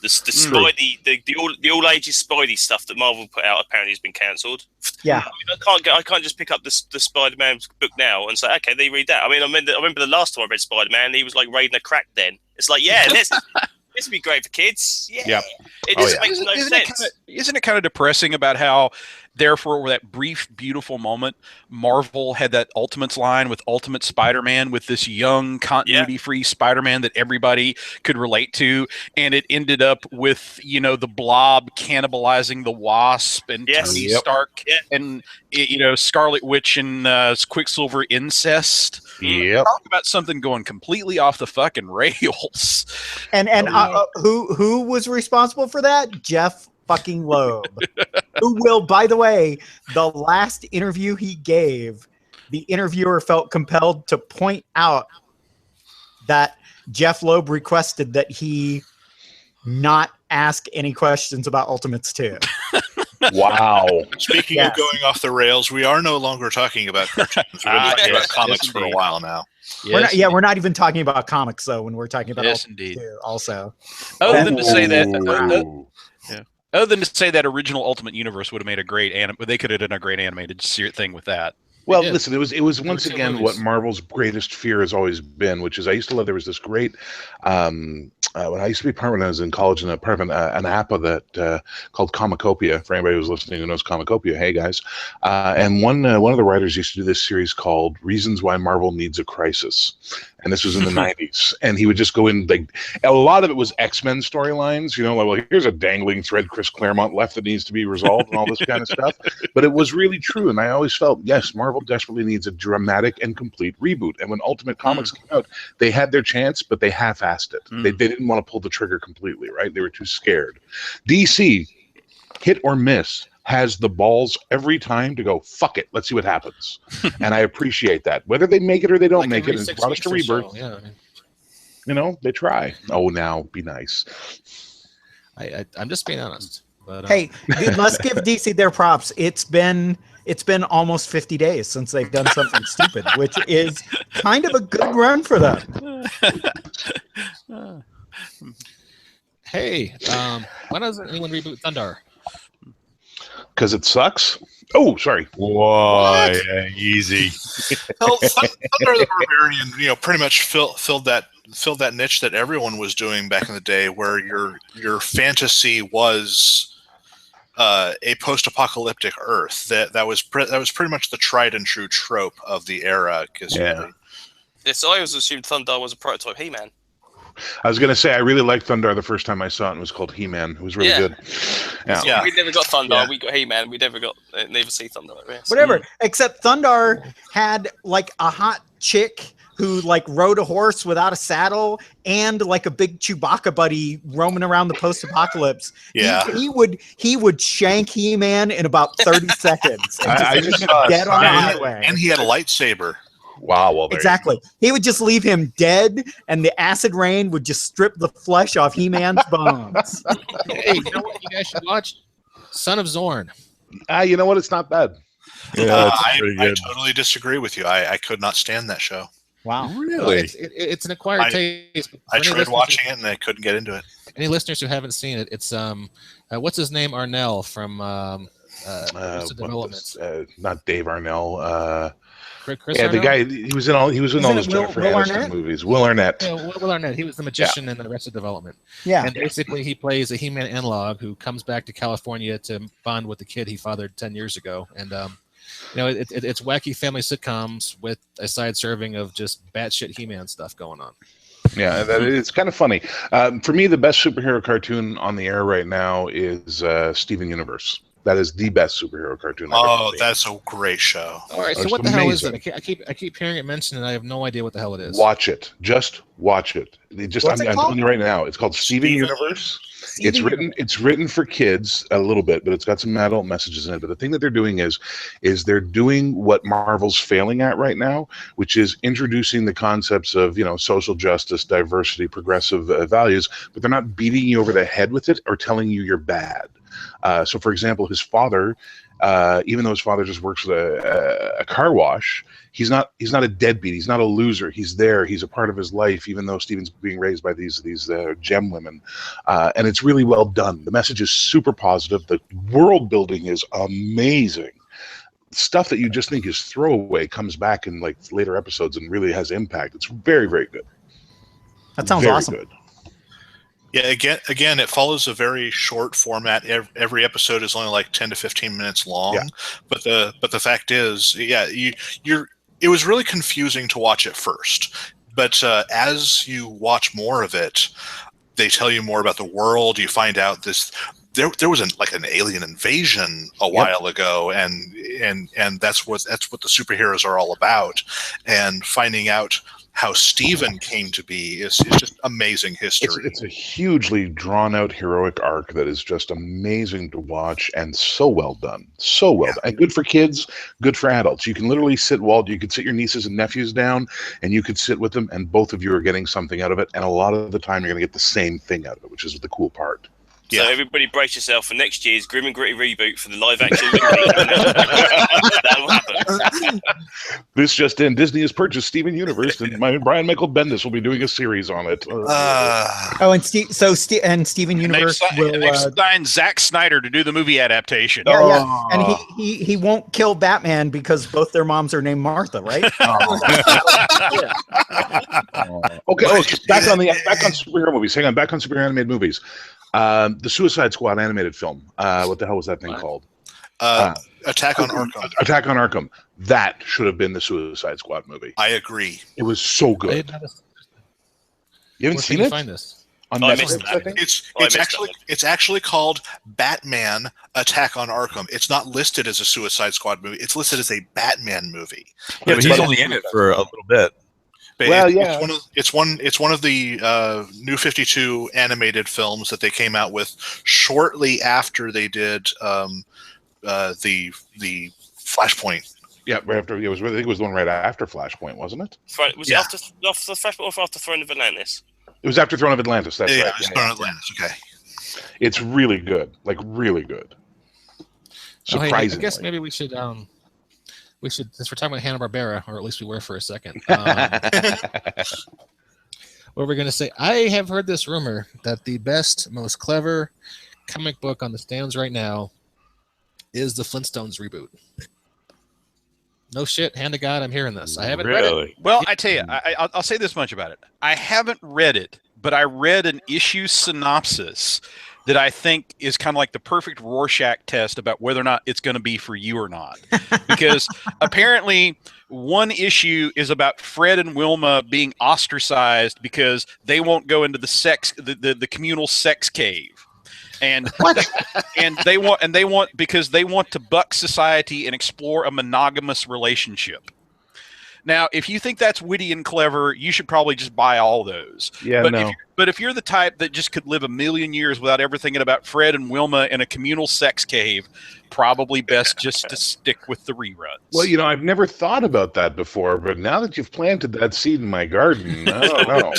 The Spidey, the all ages Spidey stuff that Marvel put out apparently has been cancelled. Yeah, I can't just pick up the Spider-Man book now and say, okay, they read that. I remember the last time I read Spider-Man, he was like raiding a crack den. It's like, yeah, this would be great for kids. Yeah, it just makes no sense. Isn't it kind of depressing about how there for that brief, beautiful moment. Marvel had that Ultimates line with Ultimate Spider-Man, with this young, continuity-free Spider-Man that everybody could relate to, and it ended up with, you know, the Blob cannibalizing the Wasp, and Tony Stark and, you know, Scarlet Witch and Quicksilver incest. Yep. Talk about something going completely off the fucking rails. And who was responsible for that? Jeff fucking Loeb, who will, by the way, the last interview he gave, the interviewer felt compelled to point out that Jeff Loeb requested that he not ask any questions about Ultimates 2. Wow. Speaking of going off the rails, we are no longer talking about cartoons. We've been talking about comics for a while now. We're not even talking about comics though when we're talking about Ultimates 2 also. Other than to say that other than to say that original Ultimate Universe would have made a great they could have done a great animated thing with that. Well, listen, it was once again what Marvel's greatest fear has always been, which is I used to love. There was this great when I used to be part when I was in college, in a part of an app that called Comicopia. For anybody who's listening who knows Comicopia, hey guys. And one of the writers used to do this series called "Reasons Why Marvel Needs a Crisis," and this was in the '90s. And he would just go in, like, a lot of it was X-Men storylines. You know, like, well, here's a dangling thread Chris Claremont left that needs to be resolved, and all this kind of stuff. But it was really true, and I always felt, yes, Marvel desperately needs a dramatic and complete reboot. And when Ultimate Comics came out, they had their chance, but they half-assed it. They didn't want to pull the trigger completely, right? They were too scared. DC, hit or miss, has the balls every time to go, fuck it, let's see what happens. And I appreciate that. Whether they make it or they don't make it, and it's brought us to Rebirth. Yeah, you know, they try. Oh, now, be nice. I'm just being honest. But, hey, let's give DC their props. It's been almost 50 days since they've done something stupid, which is kind of a good run for them. Hey, why doesn't anyone reboot Thundar? Because it sucks. Oh, sorry. Whoa, yeah, easy. Well, Thunder the Barbarian, you know, pretty much filled that niche that everyone was doing back in the day, where your fantasy was a post-apocalyptic Earth. That was pretty much the tried and true trope of the era. So I always assumed Thundar was a prototype He-Man. I was going to say, I really liked Thundar the first time I saw it. It was called He-Man. It was really good. Yeah. We never got Thundar. We got He-Man. We never see Thundar. Whatever. Except Thundar had like a hot chick who like rode a horse without a saddle and like a big Chewbacca buddy roaming around the post-apocalypse. Yeah. He would shank He-Man in about 30 seconds. And I just saw dead on the highway. And he had a lightsaber. Wow. Well, exactly. He would just leave him dead, and the acid rain would just strip the flesh off He-Man's bones. Hey, you know what you guys should watch? Son of Zorn. You know what? It's not bad. Yeah, that's pretty I good. totally disagree with you. I could not stand that show. Wow. Really? It's an acquired taste. I tried watching it and I couldn't get into it. Any listeners who haven't seen it, it's what's his name? Arnell from Arrested Development. Not Dave Arnell. Chris yeah, Arnell? the guy he was in all those Jennifer Will Aniston Arnett? movies. Will Arnett. Yeah, Will Arnett. He was the magician in Arrested Development. Yeah. And basically, he plays a He-Man analog who comes back to California to bond with the kid he fathered 10 years ago. And you know, it's wacky family sitcoms with a side serving of just batshit He-Man stuff going on. Yeah, it's kind of funny. For me, the best superhero cartoon on the air right now is Steven Universe. That is the best superhero cartoon. Oh, that's a great show. All right, so It's what the hell is it? amazing. I keep hearing it mentioned, and I have no idea what the hell it is. Watch it. Just watch it. I'm telling you right now. It's called Steven Universe. It's written for kids a little bit, but it's got some adult messages in it. But the thing that they're doing is they're doing what Marvel's failing at right now, which is introducing the concepts of, you know, social justice, diversity, progressive values, but they're not beating you over the head with it or telling you you're bad. So, for example, his father, even though his father just works at a car wash, he's not a deadbeat. He's not a loser. He's there. He's a part of his life, even though Steven's being raised by these gem women. And it's really well done. The message is super positive. The world building is amazing. Stuff that you just think is throwaway comes back in like later episodes and really has impact. It's very, very good. That sounds very awesome. Good. Yeah, again, it follows a very short format. Every episode is only like 10 to 15 minutes long. Yeah. But the fact is, yeah, it was really confusing to watch at first. But as you watch more of it, they tell you more about the world. You find out there was an alien invasion a while ago, and that's what the superheroes are all about. And finding out how Steven came to be is just amazing history. It's a hugely drawn out heroic arc that is just amazing to watch and so well done. So well done. And good for kids, good for adults. You can literally sit, Walt, you could sit your nieces and nephews down and you could sit with them and both of you are getting something out of it. And a lot of the time you're going to get the same thing out of it, which is the cool part. So everybody brace yourself for next year's Grim and Gritty reboot for the live action. That'll happen. This just in, Disney has purchased Steven Universe and Brian Michael Bendis will be doing a series on it. And Steven Universe they've signed Zack Snyder to do the movie adaptation. Yeah. And he won't kill Batman because both their moms are named Martha, right? Okay, back on superhero movies. Hang on, back on superhero animated movies. The Suicide Squad animated film. What the hell was that thing called? Attack on Arkham. Attack on Arkham. That should have been the Suicide Squad movie. I agree. It was so good. You haven't seen it? Find this? On I Netflix, missed I think? It's actually called Batman Attack on Arkham. It's not listed as a Suicide Squad movie. It's listed as a Batman movie. Yeah, but he's only in it for a little bit. Well, yeah. It's one of the New 52 animated films that they came out with shortly after they did the Flashpoint. Yeah, right after I think it was the one right after Flashpoint, wasn't it? Was it after Flashpoint or after Throne of Atlantis? It was after Throne of Atlantis. That's Yeah, right. it was Throne of Atlantis. Okay. It's really good, like really good. Surprisingly, I guess maybe we should since we're talking about Hanna-Barbera, or at least we were for a second. What we're going to say, I have heard this rumor that the best, most clever comic book on the stands right now is the Flintstones reboot. No shit, hand to God, I'm hearing this. I haven't read it. Well, I tell you, I'll say this much about it. I haven't read it, but I read an issue synopsis that I think is kind of like the perfect Rorschach test about whether or not it's going to be for you or not. Because apparently one issue is about Fred and Wilma being ostracized because they won't go into the communal sex cave. And they want because they want to buck society and explore a monogamous relationship. Now, if you think that's witty and clever, you should probably just buy all those. Yeah, But if you're the type that just could live a million years without ever thinking about Fred and Wilma in a communal sex cave, probably best just to stick with the reruns. Well, I've never thought about that before, but now that you've planted that seed in my garden, I don't know.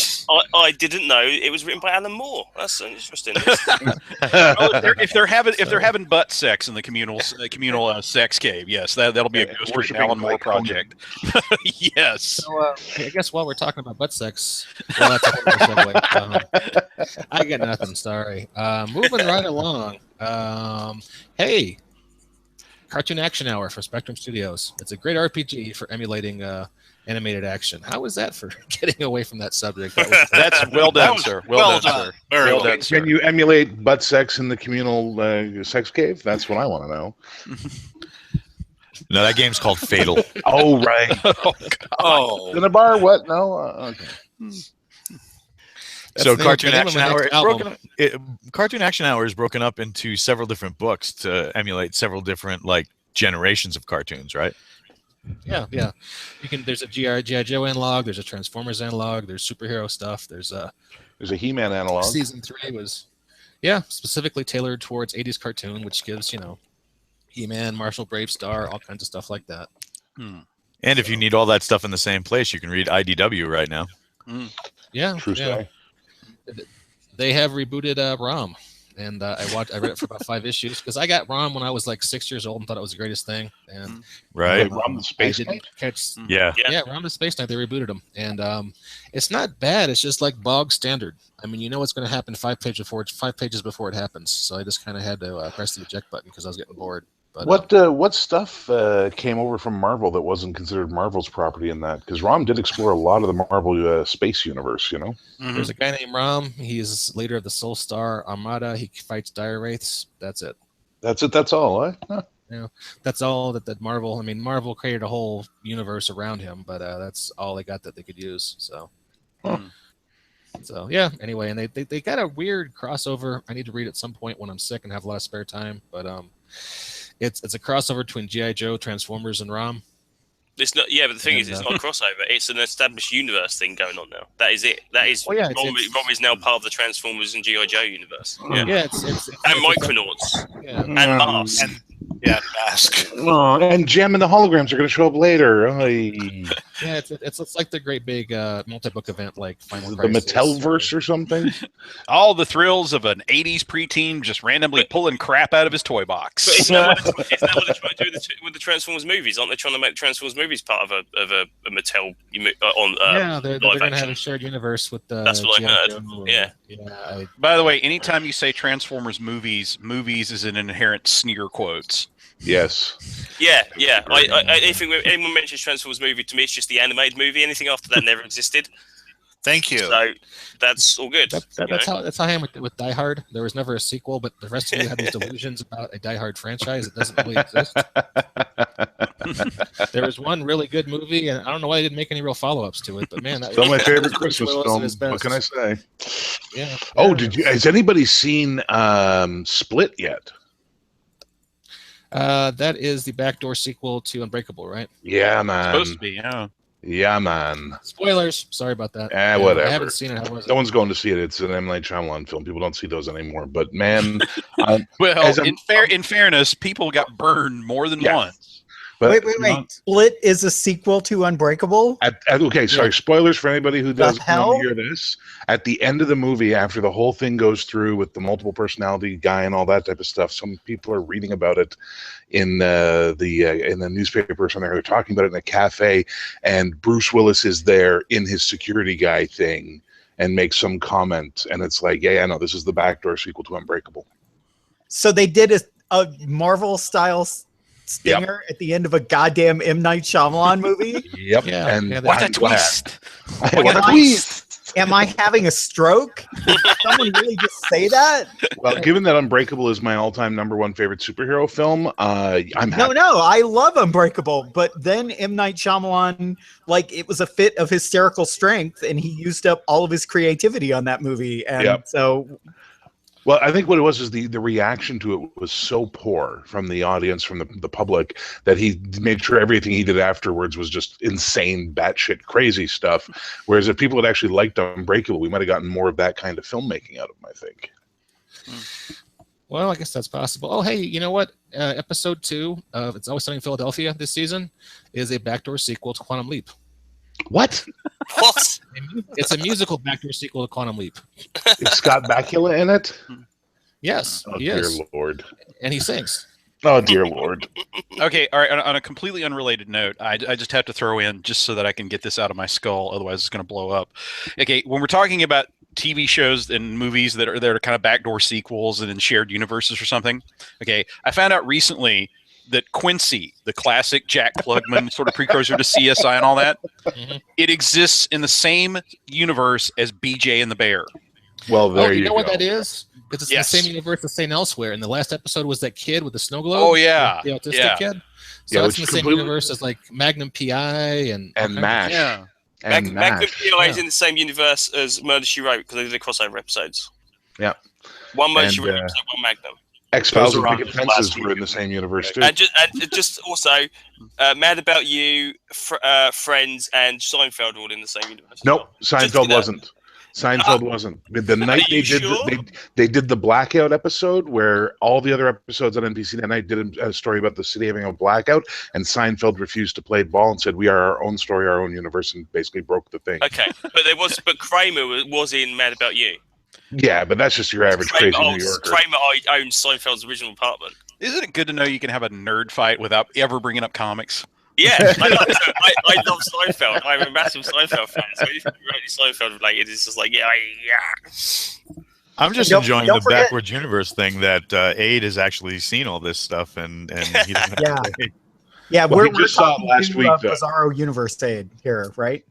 I didn't know it was written by Alan Moore. That's interesting. Well, if they're having butt sex in the communal sex cave, yes, that'll be a Ghost Rick Alan Moore project. Yes. So I guess while we're talking about butt sex, well, that's a whole segue. I got nothing. Sorry. Moving right along. Hey, Cartoon Action Hour for Spectrum Studios. It's a great RPG for emulating animated action. How was that for getting away from that subject? That's well done, sir. Well done, sir. Very well done, sir. Can you emulate butt sex in the communal sex cave? That's what I want to know. No, that game's called Fatal. Oh, right. Oh, In a bar? What? No? Okay. So the Cartoon name of Action my Hour, next album. Cartoon Action Hour is broken up into several different books to emulate several different generations of cartoons, right? Yeah. There's a G.I. Joe analog. There's a Transformers analog. There's superhero stuff. There's a He-Man analog. Season 3 was, specifically tailored towards 80s cartoon, which gives He-Man, Marshall, Brave Star, all kinds of stuff like that. And if you need all that stuff in the same place, you can read IDW right now. Yeah, True story. They have rebooted ROM, and I read it for about 5 issues because I got ROM when I was like 6 years old and thought it was the greatest thing. And Right. ROM the Space I didn't catch. Yeah. Yeah, ROM the Space Knight. They rebooted them, and it's not bad. It's just like bog standard. I mean, you know what's going to happen 5 pages before it happens. So I just kind of had to press the eject button because I was getting bored. But, What stuff came over from Marvel that wasn't considered Marvel's property in that? Because Rom did explore a lot of the Marvel space universe, you know? There's a guy named Rom. He's leader of the Soul Star Armada. He fights dire wraiths. That's it. That's it. That's all, eh? Huh. That's all that Marvel. I mean, Marvel created a whole universe around him, but that's all they got that they could use. So, yeah. Anyway, and they got a weird crossover. I need to read at some point when I'm sick and have a lot of spare time. But it's a crossover between GI Joe, Transformers, and Rom. It's not. Yeah, but the thing is, it's not a crossover. It's an established universe thing going on now. That is it. That is. Rom is now part of the Transformers and GI Joe universe. Yeah, it's and Micronauts. And Mars. Mask. Oh, and Gem and the holograms are going to show up later. Yeah, it's like the great big multi-book event like Final the Crisis. Mattelverse or something. All the thrills of an '80s preteen just randomly pulling crap out of his toy box. But isn't that what they're trying to do with the Transformers movies? Aren't they trying to make the Transformers movies part of a Mattel they're going to have a shared universe with the. That's what I heard. Yeah. By the way, anytime you say Transformers movies is an inherent sneer quotes. Yes. Yeah. Anything when anyone mentions Transformers movie, to me, it's just the animated movie. Anything after that never existed. Thank you. So that's all good. That's how I am with Die Hard. There was never a sequel, but the rest of you have these delusions about a Die Hard franchise that doesn't really exist. There was one really good movie, and I don't know why they didn't make any real follow-ups to it. But man, that It's one of my favorite was Christmas Willis films. What can I say? Yeah. Oh, has anybody seen Split yet? That is the backdoor sequel to Unbreakable, right? Yeah, man. Supposed to be, yeah. Yeah, man. Spoilers. Sorry about that. Whatever. I haven't seen it. No one's going to see it. It's an M. Night Shyamalan film. People don't see those anymore. But man, well, in fairness, people got burned more than once. But wait. Split is a sequel to Unbreakable? Okay, sorry. Spoilers for anybody who doesn't hell? hear this. At the end of the movie, after the whole thing goes through with the multiple personality guy and all that type of stuff, some people are reading about it in the newspaper or something. They're talking about it in a cafe, and Bruce Willis is there in his security guy thing and makes some comment, and it's like, yeah, no, this is the backdoor sequel to Unbreakable. So they did a Marvel-style stinger at the end of a goddamn M. Night Shyamalan movie? Yep. Yeah. And What a twist! What a twist! Am I having a stroke? Did someone really just say that? Well, given that Unbreakable is my all-time #1 favorite superhero film, I'm happy. No, I love Unbreakable, but then M. Night Shyamalan, it was a fit of hysterical strength, and he used up all of his creativity on that movie, and so. Well, I think what it was is the reaction to it was so poor from the audience, from the public, that he made sure everything he did afterwards was just insane, batshit crazy stuff. Whereas if people had actually liked Unbreakable, we might have gotten more of that kind of filmmaking out of him, I think. Well, I guess that's possible. Oh, hey, you know what? Episode 2 of It's Always Sunny in Philadelphia this season is a backdoor sequel to Quantum Leap. What? What? It's a musical backdoor sequel to Quantum Leap. Is Scott Bakula in it? Yes, Oh, he dear is. Lord. And he sings. Oh, dear Lord. Okay, all right. On a completely unrelated note, I just have to throw in just so that I can get this out of my skull. Otherwise, it's going to blow up. Okay, when we're talking about TV shows and movies that are kind of backdoor sequels and in shared universes or something. Okay, I found out recently that Quincy, the classic Jack Klugman sort of precursor to CSI and all that, it exists in the same universe as BJ and the Bear. Well, there you know go. what that is? It's the same universe as St. Elsewhere. And the last episode was that kid with the snow globe. Oh, yeah. The autistic kid. So it's in the same universe as Magnum PI and MASH. Yeah. And Magnum MASH. PI is in the same universe as Murder, She Wrote because they did the crossover episodes. Yeah. One Murder, And, She Wrote episode, one Magnum. X-Files and Those are Picket on Fences last were in the same universe, too. And just also, Mad About You, Friends, and Seinfeld were all in the same universe. Nope, Just Seinfeld that. wasn't. Seinfeld wasn't. The night you they did sure? they did the blackout episode where all the other episodes on NBC that night did a story about the city having a blackout, and Seinfeld refused to play ball and said, "We are our own story, our own universe," and basically broke the thing. Okay, but Kramer was in Mad About You. Yeah, but that's just your average crazy New Yorker. Kramer owns Seinfeld's original apartment. Isn't it good to know you can have a nerd fight without ever bringing up comics? Yeah, I love Seinfeld. I'm a massive Seinfeld fan. So anything remotely Seinfeld related is just like, yeah. I'm just Don't- enjoying don't the forget- backwards universe thing that Aid has actually seen all this stuff and he doesn't have Yeah. to say. Yeah, Well, we're he just saw it talking last to, week, though. Bizarro Universe Aid here, right?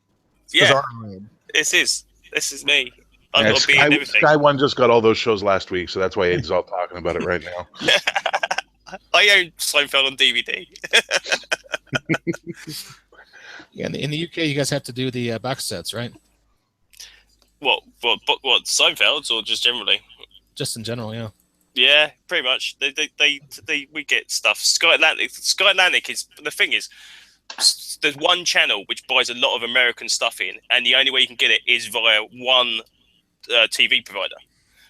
It's Yeah. Bizarro Aid. This is me. I've Yeah, got to be in Sky, everything. Sky One just got all those shows last week, so that's why Aid's all talking about it right now. I own Seinfeld on DVD. Yeah, in the UK, you guys have to do the box sets, right? What Seinfeld's or just generally? Just in general, yeah. Yeah, pretty much. We get stuff. Sky Atlantic is the thing is. There's one channel which buys a lot of American stuff in, and the only way you can get it is via one TV provider.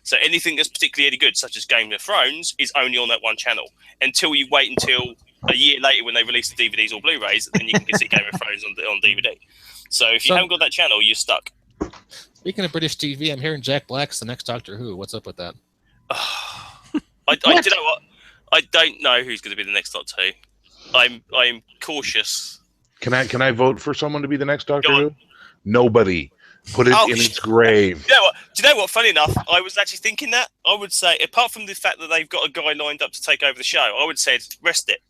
So anything that's particularly any good, such as Game of Thrones, is only on that one channel. Until you wait until a year later when they release the DVDs or Blu-rays, then you can see Game of Thrones on DVD. So if you haven't got that channel, you're stuck. Speaking of British TV, I'm hearing Jack Black's the next Doctor Who. What's up with that? Do you know what? I don't know who's going to be the next Doctor Who. I'm cautious. Can I vote for someone to be the next Doctor Who? Nobody. Put it in its grave. Do you know what? Funny enough, I was actually thinking that. I would say, apart from the fact that they've got a guy lined up to take over the show, I would say rest it.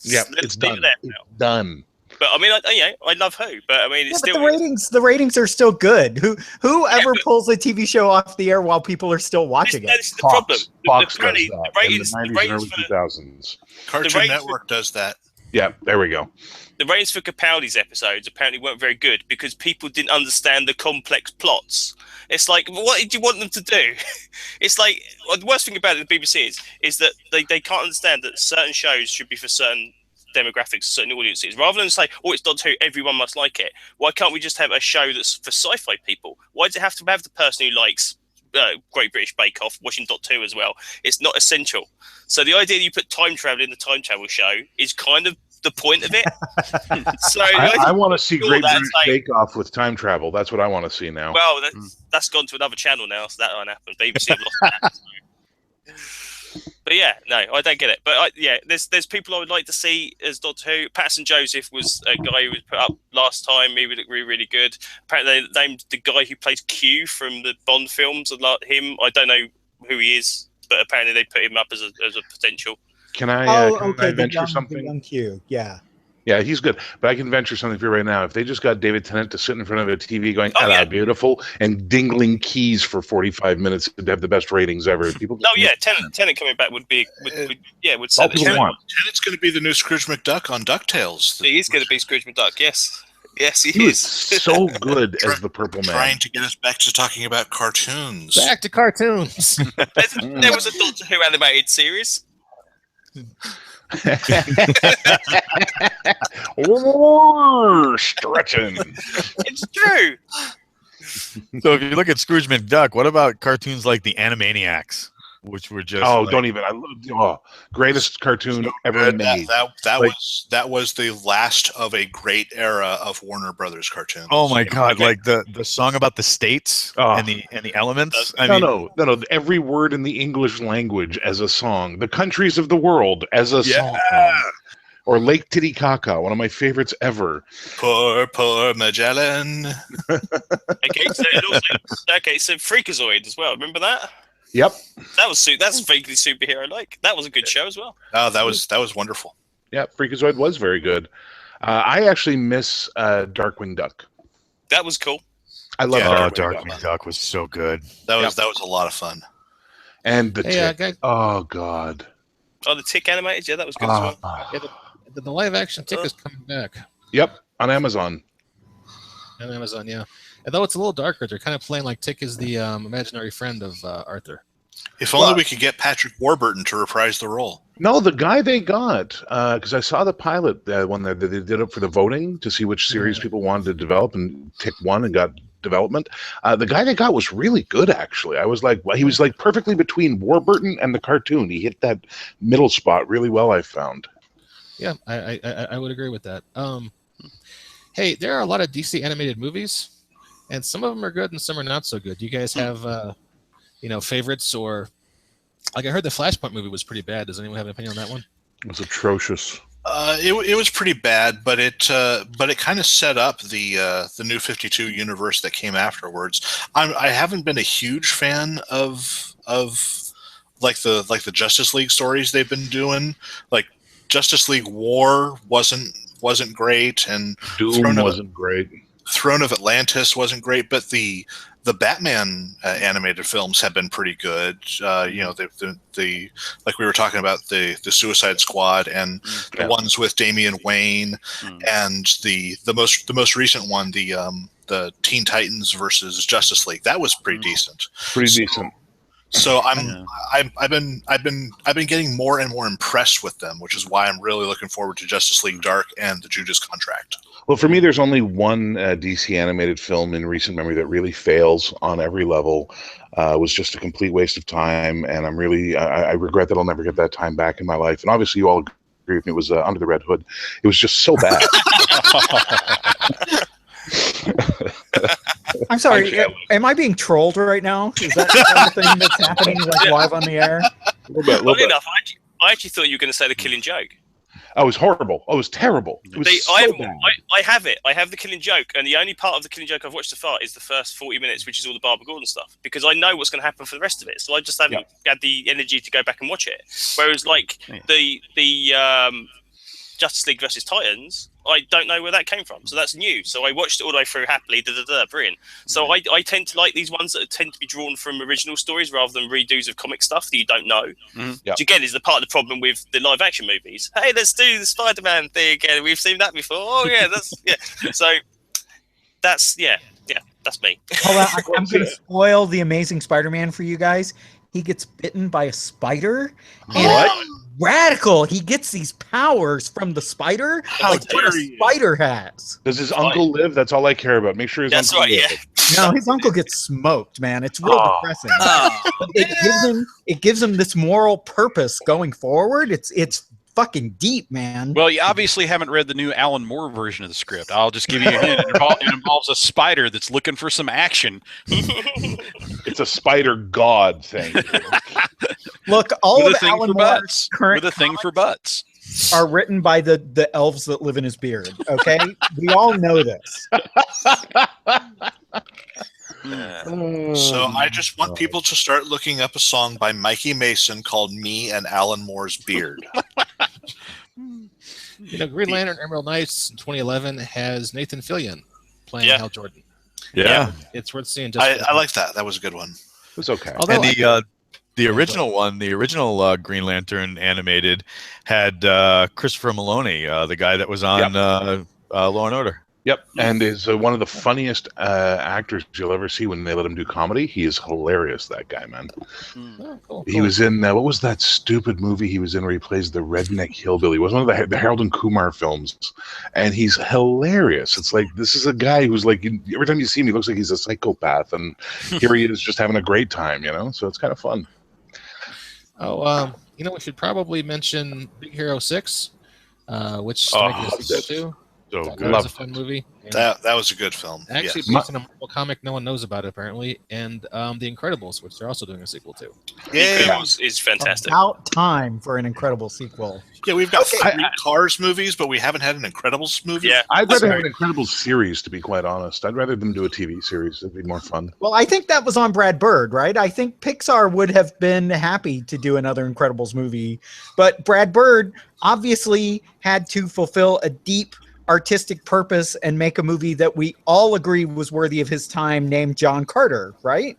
Yeah, Let's it's leave done. it there It's now. done. But I mean, I love Who, but I mean, it's Yeah, still but the ratings are still good. Whoever but- pulls a TV show off the air while people are still watching it? This is the problem. Fox does Apparently, that the in ratings, the 90s and ratings early for 2000s. Cartoon ratings- Network does that. Yeah, there we go. the ratings for Capaldi's episodes apparently weren't very good because people didn't understand the complex plots. It's like, what did you want them to do? It's like, well, the worst thing about it, the BBC is that they can't understand that certain shows should be for certain demographics, certain audiences. Rather than say, oh, it's Doctor Who, everyone must like it. Why can't we just have a show that's for sci-fi people? Why does it have to have the person who likes Great British Bake Off watching Doctor Who as well? It's not essential. So the idea that you put time travel in the time travel show is kind of the point of it. So I want to see Great that's British like- Bake Off with time travel. That's what I want to see now. well, that's gone to another channel now, so that won't happen. BBC have lost that. But yeah, no, I don't get it. But there's people I would like to see as Doctor Who. Patterson Joseph was a guy who was put up last time. He would look really, really good. Apparently, they named the guy who plays Q from the Bond films. Him, I don't know who he is, but apparently they put him up as a potential. Can I, can I venture something? The young Q, yeah. Yeah, he's good. But I can venture something for you right now. If they just got David Tennant to sit in front of a TV going, Oh, hello, yeah. beautiful, and dingling keys for 45 minutes to have the best ratings ever. People No, yeah, Tennant coming back would set all the people show. want. Tennant's going to be the new Scrooge McDuck on DuckTales. He is going to be Scrooge McDuck. Yes, he He was is. so good as the Purple Man. Trying to get us back to talking about cartoons. Back to cartoons. There was a Doctor Who animated series. Stretching. It's true. So if you look at Scrooge McDuck, what about cartoons like the Animaniacs, which were just Don't even. Greatest cartoon ever made. That was the last of a great era of Warner Brothers cartoons. oh my god, Okay. like the song about the states Oh. and the elements. No. Every word in the English language as a song. The countries of the world as a song. Or Lake Titicaca, one of my favorites ever. Poor Magellan. So Freakazoid as well. Remember that? Yep. That's vaguely superhero like. That was a good show as well. Oh, that was wonderful. Yeah, Freakazoid was very good. I actually miss Darkwing Duck. That was cool. I love Darkwing Duck. Darkwing Duck was so good. That was a lot of fun. And the Hey, Tick. Oh, God. Oh, the Tick animated, yeah, that was good as well. Yeah, the live action Tick is coming back Yep, on Amazon. on Amazon, yeah. Although it's a little darker, they're kind of playing like Tick is the imaginary friend of Arthur. If only we could get Patrick Warburton to reprise the role. No, the guy they got, because I saw the pilot when they did it for the voting to see which series people wanted to develop, and Tick won and got development. The guy they got was really good, actually. I was like, he was like perfectly between Warburton and the cartoon. He hit that middle spot really well, I found. Yeah, I would agree with that. Hey, there are a lot of DC animated movies, and some of them are good and some are not so good. Do you guys have, favorites or like I heard the Flashpoint movie was pretty bad. Does anyone have an opinion on that one? It was atrocious. It was pretty bad, but it kind of set up the New 52 universe that came afterwards. I haven't been a huge fan of like the Justice League stories they've been doing. Like Justice League War wasn't great, and Doom wasn't great. Throne of Atlantis wasn't great, but the Batman animated films have been pretty good. You know, the like we were talking about the Suicide Squad and the ones with Damian Wayne, and the most recent one, the Teen Titans versus Justice League. That was pretty decent. Decent. So I've been getting more and more impressed with them, which is why I'm really looking forward to Justice League Dark and the Judas Contract. Well, for me, there's only one DC animated film in recent memory that really fails on every level. Was just a complete waste of time, and I regret that I'll never get that time back in my life. And obviously, you all agree with me. It was Under the Red Hood. It was just so bad. I'm sorry. Am I being trolled right now? Is that the kind of thing that's happening like live on the air? A little bit. Funny enough, I actually thought you were going to say The Killing Joke. Oh, it was horrible. Oh, it was terrible. It was so bad. I have it. I have The Killing Joke, and the only part of The Killing Joke I've watched so far is the first 40 minutes, which is all the Barbara Gordon stuff, because I know what's going to happen for the rest of it. So I just haven't had the energy to go back and watch it. Whereas, like the Justice League versus Titans, I don't know where that came from. So that's new. So I watched it all the way through happily. Brilliant. So I tend to like these ones that tend to be drawn from original stories rather than redos of comic stuff that you don't know. Which again is the part of the problem with the live action movies. Hey, let's do the Spider-Man thing again. We've seen that before. Oh yeah, that's So that's that's me. Hold on, I'm going to spoil the Amazing Spider-Man for you guys. He gets bitten by a spider. What? Radical. He gets these powers from the spider, like what a spider has. Does his uncle live? That's all I care about. Make sure his uncle lives. No, his uncle gets smoked, man. It's real depressing. But it gives him this moral purpose going forward. It's fucking deep, man. Well, you obviously haven't read the new Alan Moore version of the script. I'll just give you a hint. It involves a spider that's looking for some action. It's a spider god thing. Look, all of Alan Moore's current with a thing for butts are written by the elves that live in his beard. Okay, we all know this. So I just want people to start looking up a song by Mikey Mason called "Me and Alan Moore's Beard." You know, Green Lantern Emerald Knights in 2011 has Nathan Fillion playing Hal Jordan. Yeah. It's worth seeing. I like that. That was a good one. It was okay. Although and the original one, the original Green Lantern animated, had Christopher Maloney, the guy that was on Law and Order. Yep, and is one of the funniest actors you'll ever see when they let him do comedy. He is hilarious, that guy, man. Cool. He was in, what was that stupid movie he was in where he plays the redneck hillbilly? It was one of the Harold and Kumar films, and he's hilarious. It's like, this is a guy who's like, every time you see him, he looks like he's a psychopath, and here he is just having a great time, you know? So it's kind of fun. Oh, you know, we should probably mention Big Hero 6, which to make it a sequel to. So that good. was a fun movie. And That was a good film. actually, based on a Marvel comic no one knows about it, apparently, and The Incredibles, which they're also doing a sequel to. Incredibles is fantastic. About time for an incredible sequel. Yeah, we've got 3 Cars movies, but we haven't had an Incredibles movie. Yeah, I'd rather have an Incredibles series, to be quite honest. I'd rather them do a TV series. It'd be more fun. Well, I think that was on Brad Bird, right? I think Pixar would have been happy to do another Incredibles movie, but Brad Bird obviously had to fulfill a deep artistic purpose and make a movie that we all agree was worthy of his time, named John Carter, right?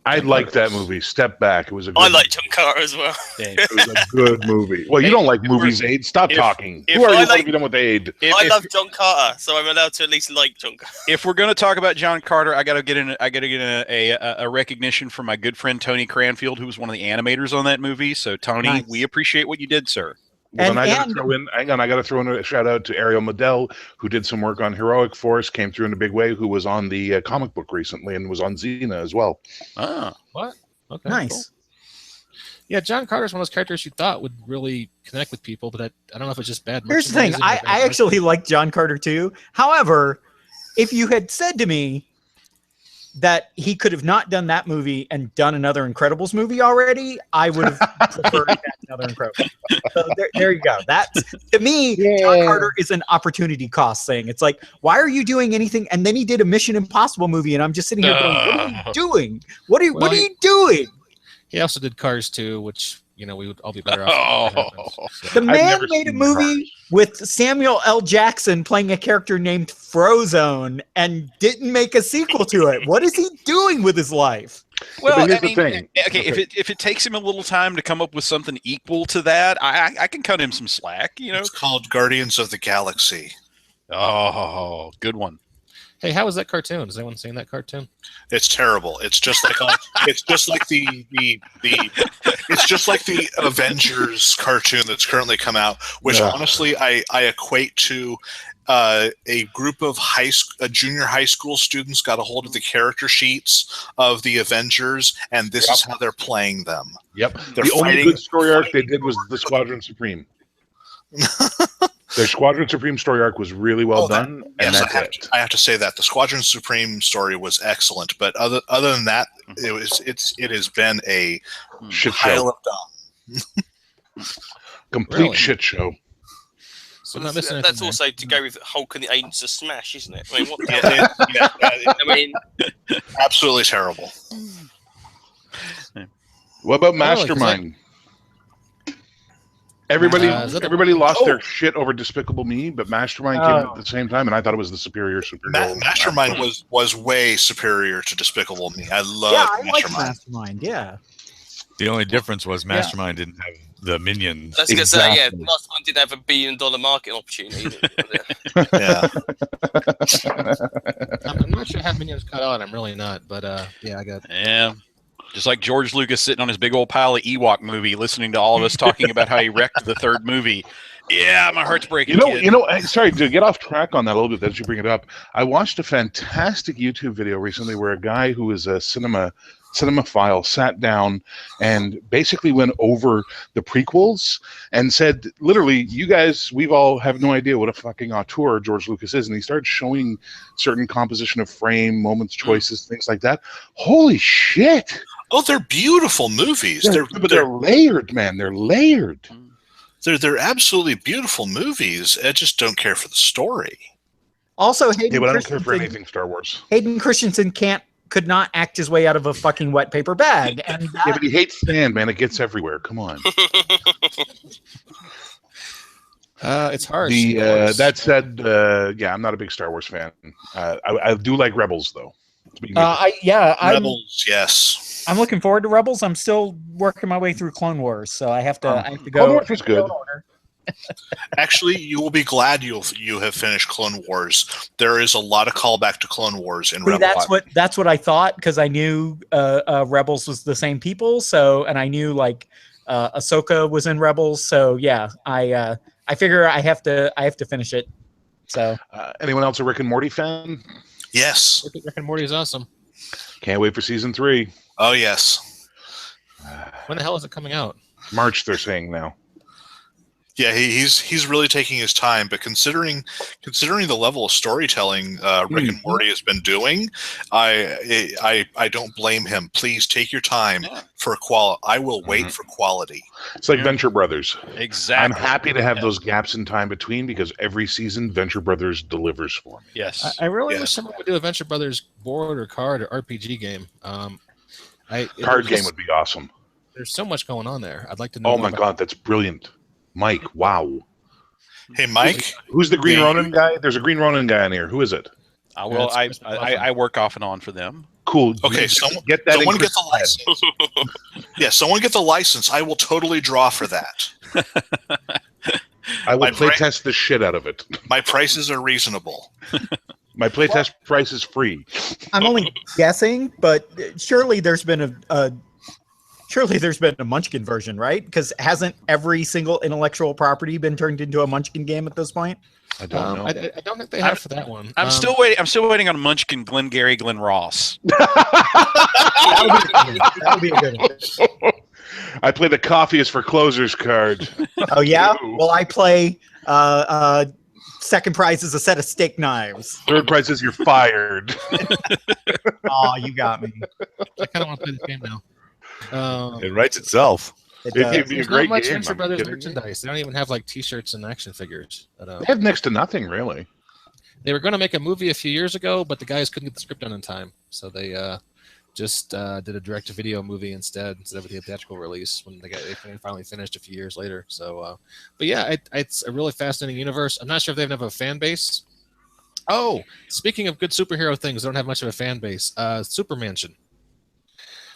I liked that movie. Step Back. It was a good I like John Carter as well. It was a good movie. Well, you don't like movies, Aid. Stop talking. Who are you? What have you done with Aid? I love John Carter, so I'm allowed to at least like John Carter. If we're going to talk about John Carter, I got to get a recognition from my good friend Tony Cranfield, who was one of the animators on that movie. So, Tony, we appreciate what you did, sir. Well, and I got to throw in a shout out to Ariel Medell, who did some work on Heroic Force, came through in a big way, who was on the comic book recently and was on Xena as well. Ah, what? Okay, nice. Cool. Yeah, John Carter's one of those characters you thought would really connect with people, but I don't know if it's just bad. Here's the thing. I actually like John Carter too. However, if you had said to me, that he could have not done that movie and done another Incredibles movie already, I would have preferred that another Incredibles. So there you go. That's, to me, John Carter is an opportunity cost thing. It's like, why are you doing anything? And then he did a Mission Impossible movie, and I'm just sitting here going, what are you doing? What are you doing? He also did Cars 2, which, we would all be better off. The man made a movie with Samuel L. Jackson playing a character named Frozone and didn't make a sequel to it. What is he doing with his life? Well, but here's the thing. Okay, if it takes him a little time to come up with something equal to that, I can cut him some slack. It's called Guardians of the Galaxy. Oh, good one. Hey, how was that cartoon? Has anyone seen that cartoon? It's terrible. It's just like it's just like the Avengers cartoon that's currently come out, which honestly I equate to a group of junior high school students got a hold of the character sheets of the Avengers, and this is how they're playing them. Yep. They're the only fighting- good story arc they did was the Squadron Supreme. Their Squadron Supreme story arc was really well done, and that's it. I have to say that the Squadron Supreme story was excellent, but other than that, it has been a Shit pile show. of dumb. Complete shit show. So I'm not missing That's anything also to go with Hulk and the Agents of Smash, isn't it? I mean, what the Yeah, hell? I mean, absolutely terrible. What about Oh, Mastermind? Everybody lost Oh. their shit over Despicable Me, but Mastermind came out at the same time, and I thought it was the superior superhero. Mastermind was way superior to Despicable Me. I love I like Mastermind. Mastermind. Yeah. The only difference was Mastermind didn't have the minions. I was going to say, yeah, Exactly. last one didn't have $1 billion market opportunity. Yeah. I'm not sure how Minions cut out. I'm really not, but yeah, I got. Yeah. Just like George Lucas sitting on his big old pile of Ewok movie, listening to all of us talking about how he wrecked the third movie. Yeah, my heart's breaking. kid. Sorry to get off track on that a little bit as you bring it up. I watched a fantastic YouTube video recently where a guy who is a cinemaphile sat down and basically went over the prequels and said, literally, you guys, we've all have no idea what a fucking auteur George Lucas is. And he started showing certain composition of frame, moments, choices, things like that. Holy shit. Oh, they're beautiful movies. They're layered, man. They're layered. They're absolutely beautiful movies. I just don't care for the story. Also, Yeah, but I don't care for anything Star Wars. Hayden Christensen could not act his way out of a fucking wet paper bag, and Yeah, but he hates sand, man. It gets everywhere. Come on. It's hard. That said, I'm not a big Star Wars fan. I do like Rebels, though. Rebels, yes. I'm looking forward to Rebels. I'm still working my way through Clone Wars, so I have to go. Clone Wars was good. Actually, you will be glad you have finished Clone Wars. There is a lot of callback to Clone Wars in Rebels. That's what I thought, because I knew Rebels was the same people. So, and I knew Ahsoka was in Rebels. So yeah, I figure I have to finish it. So, anyone else a Rick and Morty fan? Yes. Rick and Morty is awesome. Can't wait for season 3. Oh yes. When the hell is it coming out? March, they're saying now. Yeah, he's really taking his time, but considering the level of storytelling Rick and Morty has been doing, I don't blame him. Please take your time for quality. I will wait for quality. It's like Venture Brothers. Exactly. I'm happy to have those gaps in time between, because every season Venture Brothers delivers for me. Yes. I really wish someone would do a Venture Brothers board or card or RPG game. Card game would be awesome. There's so much going on there. I'd like to know. Oh more my about god, that's brilliant. Mike, wow. Hey, Mike. Who's the Green Ronin guy? There's a Green Ronin guy in here. Who is it? I work off and on for them. Cool. Okay, someone get the license. Yeah, someone get the license. I will totally draw for that. I will playtest the shit out of it. My prices are reasonable. My playtest price is free. I'm only guessing, but surely there's been a Munchkin version, right? Because hasn't every single intellectual property been turned into a Munchkin game at this point? I don't know. I don't think they have for that one. I'm still waiting. I'm still waiting on Munchkin, Glengarry Glen Ross. That would be a good one. I play the coffee is for closers card. Oh yeah. Well, I play second prize is a set of steak knives. Third prize is you're fired. Oh, you got me. I kind of want to play this game now. It writes itself. It It'd does. be a There's great not much game. Venture I'm Brothers kidding you. merchandise. They don't even have like T-shirts and action figures. But, They have next to nothing, really. they were going to make a movie a few years ago, but the guys couldn't get the script done in time, so they just did a direct-to-video movie instead of the theatrical release when they finally finished a few years later. So, but yeah, it's a really fascinating universe. I'm not sure if they even have a fan base. Oh, speaking of good superhero things, they don't have much of a fan base. Supermansion.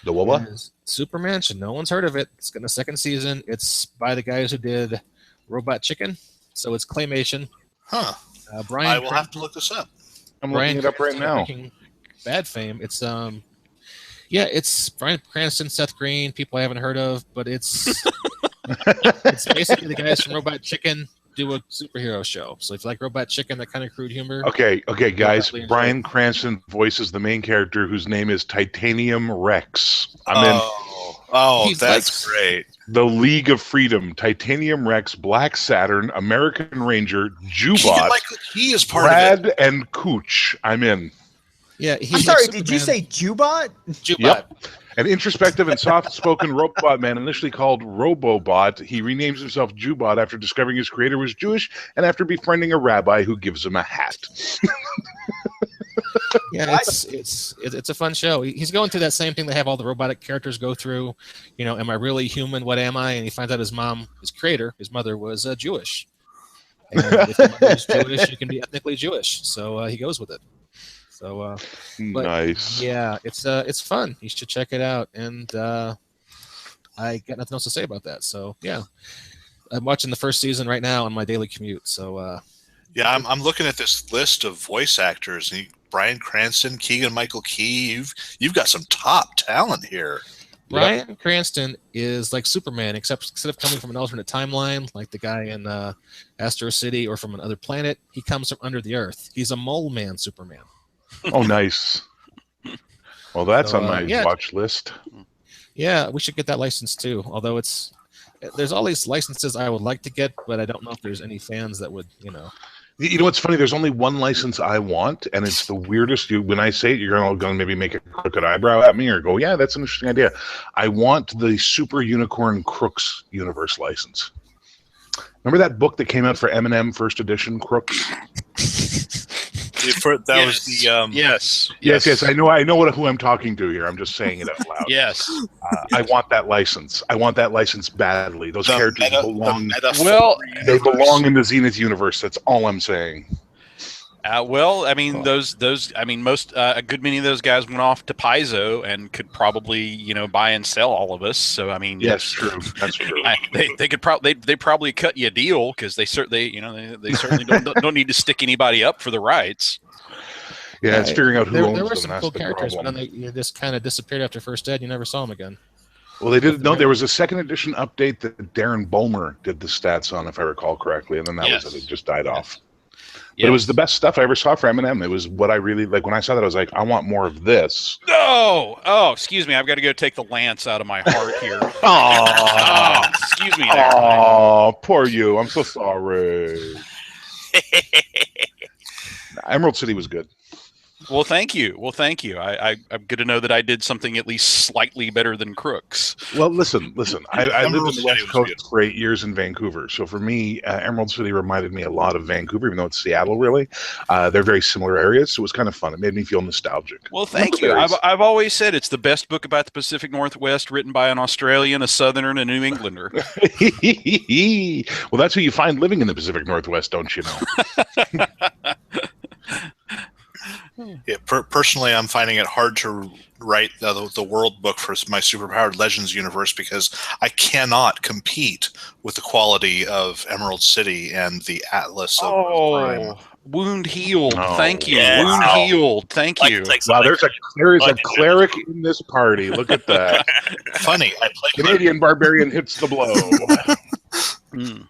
The what? Supermansion. No one's heard of it. It's getting a second season. It's by the guys who did Robot Chicken, so it's claymation. Huh. Brian, I will have to look this up. I'm Bryan looking it up right Cranston now. making bad fame. It's it's Bryan Cranston, Seth Green, people I haven't heard of, but it's it's basically the guys from Robot Chicken do a superhero show. So if you like Robot Chicken, that kind of crude humor. Okay, guys. definitely enjoy Bryan it. Cranston voices the main character whose name is Titanium Rex. I'm in Oh, that's He's great. the League of Freedom. Titanium Rex, Black Saturn, American Ranger, Keegan Jubot, Michael Key is part of it. Brad, and Cooch. I'm in. Yeah, I'm he's sorry, like did you Superman. say Jubot? Jubot? Yep. An introspective and soft-spoken robot man initially called Robobot, he renames himself Jubot after discovering his creator was Jewish and after befriending a rabbi who gives him a hat. Yeah, it's a fun show. He's going through that same thing they have all the robotic characters go through. You know, am I really human? What am I? And he finds out his mother was Jewish. And if your mother is Jewish, you can be ethnically Jewish. So he goes with it. So but Nice. yeah, it's fun. You should check it out. And I got nothing else to say about that. So yeah, I'm watching the first season right now on my daily commute. So Yeah, I'm looking at this list of voice actors. Bryan Cranston, Keegan Michael Key. You've got some top talent here. Bryan Cranston is like Superman, except instead of coming from an alternate timeline, like the guy in Astro City, or from another planet, he comes from under the earth. He's a mole man Superman. Oh, nice. Well, that's So, on my yeah. watch list. Yeah, we should get that license too. Although there's all these licenses I would like to get, but I don't know if there's any fans that would, You know what's funny? There's only one license I want, and it's the weirdest. When I say it, you're going to maybe make a crooked eyebrow at me or go, yeah, that's an interesting idea. I want the Super Unicorn Crooks universe license. Remember that book that came out for Eminem first edition, Crooks? That was the Yes. I know who I'm talking to here. I'm just saying it out loud. Yes. I want that license. I want that license badly. Those characters belong. Well, They belong in the Zenith universe. That's all I'm saying. Well, I mean, most a good many of those guys went off to Paizo and could probably, buy and sell all of us. So, I mean, Yes, true. That's true. they could probably they probably cut you a deal because they certainly don't need to stick anybody up for the rights. Yeah, it's figuring out who there owns were them. some That's cool the characters, but problem. then they just kind of disappeared after first ed. You never saw them again. Well, they did. No, there was a second edition update that Darren Bulmer did the stats on, if I recall correctly, and then that was it. It just died off. But it was the best stuff I ever saw for Eminem. It was what I really like. When I saw that, I was like, I want more of this. No! Oh, excuse me. I've got to go take the lance out of my heart here. Oh, Excuse me there. oh, poor you. I'm so sorry. Emerald City was good. Well, thank you. I'm good to know that I did something at least slightly better than Crooks. Well, listen. I lived Emerald in the City West was Coast good. for 8 years in Vancouver. So for me, Emerald City reminded me a lot of Vancouver, even though it's Seattle, really. They're very similar areas, so it was kind of fun. It made me feel nostalgic. Well, thank you. I've always said it's the best book about the Pacific Northwest written by an Australian, a Southerner, and a New Englander. Well, that's who you find living in the Pacific Northwest, don't you know? Yeah, personally, I'm finding it hard to write the world book for my Superpowered Legends universe because I cannot compete with the quality of Emerald City and the Atlas of Prime. Wound healed. Oh, Thank you. yeah. Wound Wow. healed. Thank Like you. to take Wow, something. there is a Like- cleric in this party. Look at that. Funny, I played Canadian barbarian hits the blow. Mm.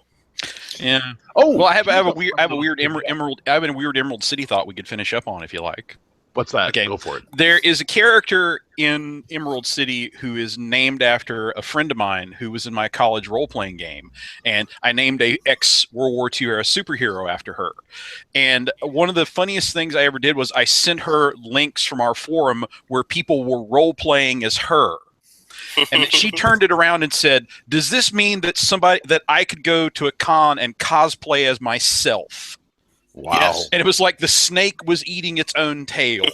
Yeah. Oh, Well, I have a weird Emerald City thought we could finish up on if you like. What's that? Okay. Go for it. There is a character in Emerald City who is named after a friend of mine who was in my college role-playing game, and I named a ex-World War II era superhero after her. And one of the funniest things I ever did was I sent her links from our forum where people were role-playing as her. And she turned it around and said, "Does this mean that I could go to a con and cosplay as myself?" Wow. Yes. And it was like the snake was eating its own tail.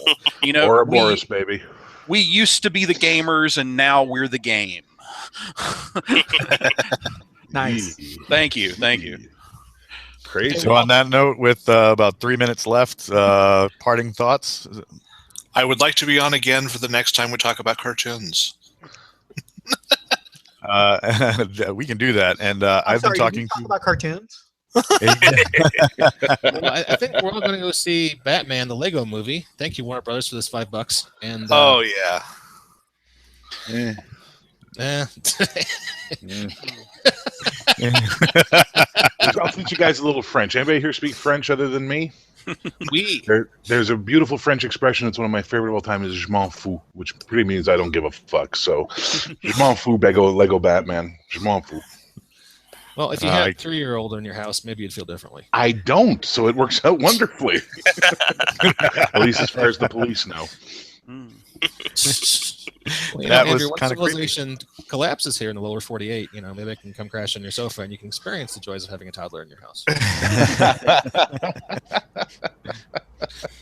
You know, Ouroboros, baby. we used to be the gamers, and now we're the game. Nice. Thank you. Crazy. So on that note, with about 3 minutes left, parting thoughts. I would like to be on again for the next time we talk about cartoons. We can do that. And I'm I've sorry, been did you talking talk about cartoons. Well, I think we're all going to go see Batman, the Lego movie. Thank you, Warner Brothers, for this $5. And Oh yeah. I'll teach you guys a little French. Anybody here speak French other than me? we There's a beautiful French expression. It's one of my favorite of all time. Is "je m'en fous," which pretty means I don't give a fuck. So, "je m'en fous," Lego Batman. "Je m'en fous." Well, if you had a 3-year-old in your house, maybe you'd feel differently. I don't, so it works out wonderfully. At least as far as the police know. Well, you That know, was Andrew, when kinda creepy. civilization collapses here in the lower 48, maybe I can come crash on your sofa and you can experience the joys of having a toddler in your house.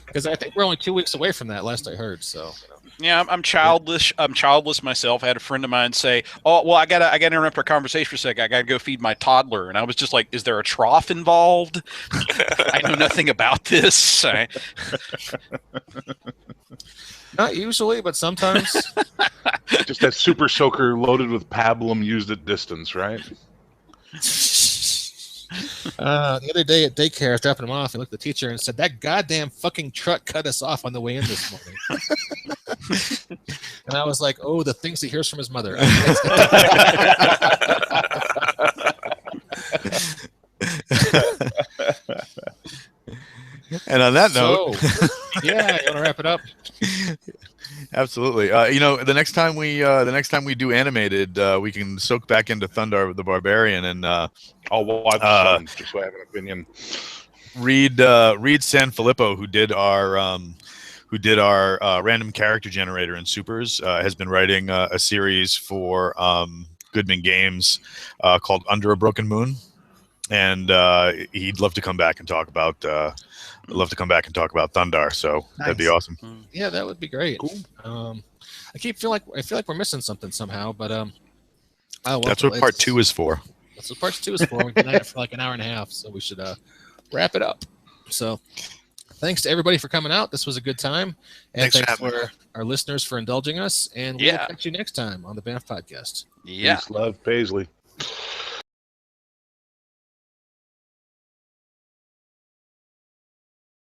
Because I think we're only 2 weeks away from that, last I heard. So, Yeah, I'm childless. I'm childless myself. I had a friend of mine say, "Oh, well, I gotta interrupt our conversation for a second. I gotta go feed my toddler." And I was just like, "Is there a trough involved?" I know nothing about this. not usually, but sometimes. Just that super soaker loaded with pablum used at distance, right? The other day at daycare, I was dropping him off and looked at the teacher and said, "That goddamn fucking truck cut us off on the way in this morning." And I was like, "Oh, the things he hears from his mother." And on that note, yeah, you want to wrap it up? absolutely. The next time we do animated, we can soak back into Thundar the Barbarian and I'll watch some, just so I have an opinion. Reed Sanfilippo, who did our random character generator in Supers, has been writing a series for Goodman Games called Under a Broken Moon, and he'd love to come back and talk about Thundar. So that'd be awesome. Yeah, that would be great. Cool. I feel like we're missing something somehow, but oh well. That's what part 2 is for. That's what part 2 is for. We've been at it for like an hour and a half, so we should wrap it up. So, thanks to everybody for coming out. This was a good time, and thanks for our listeners for indulging us. And we'll catch you next time on the Bamf Podcast. Yeah. Peace, love, Paisley.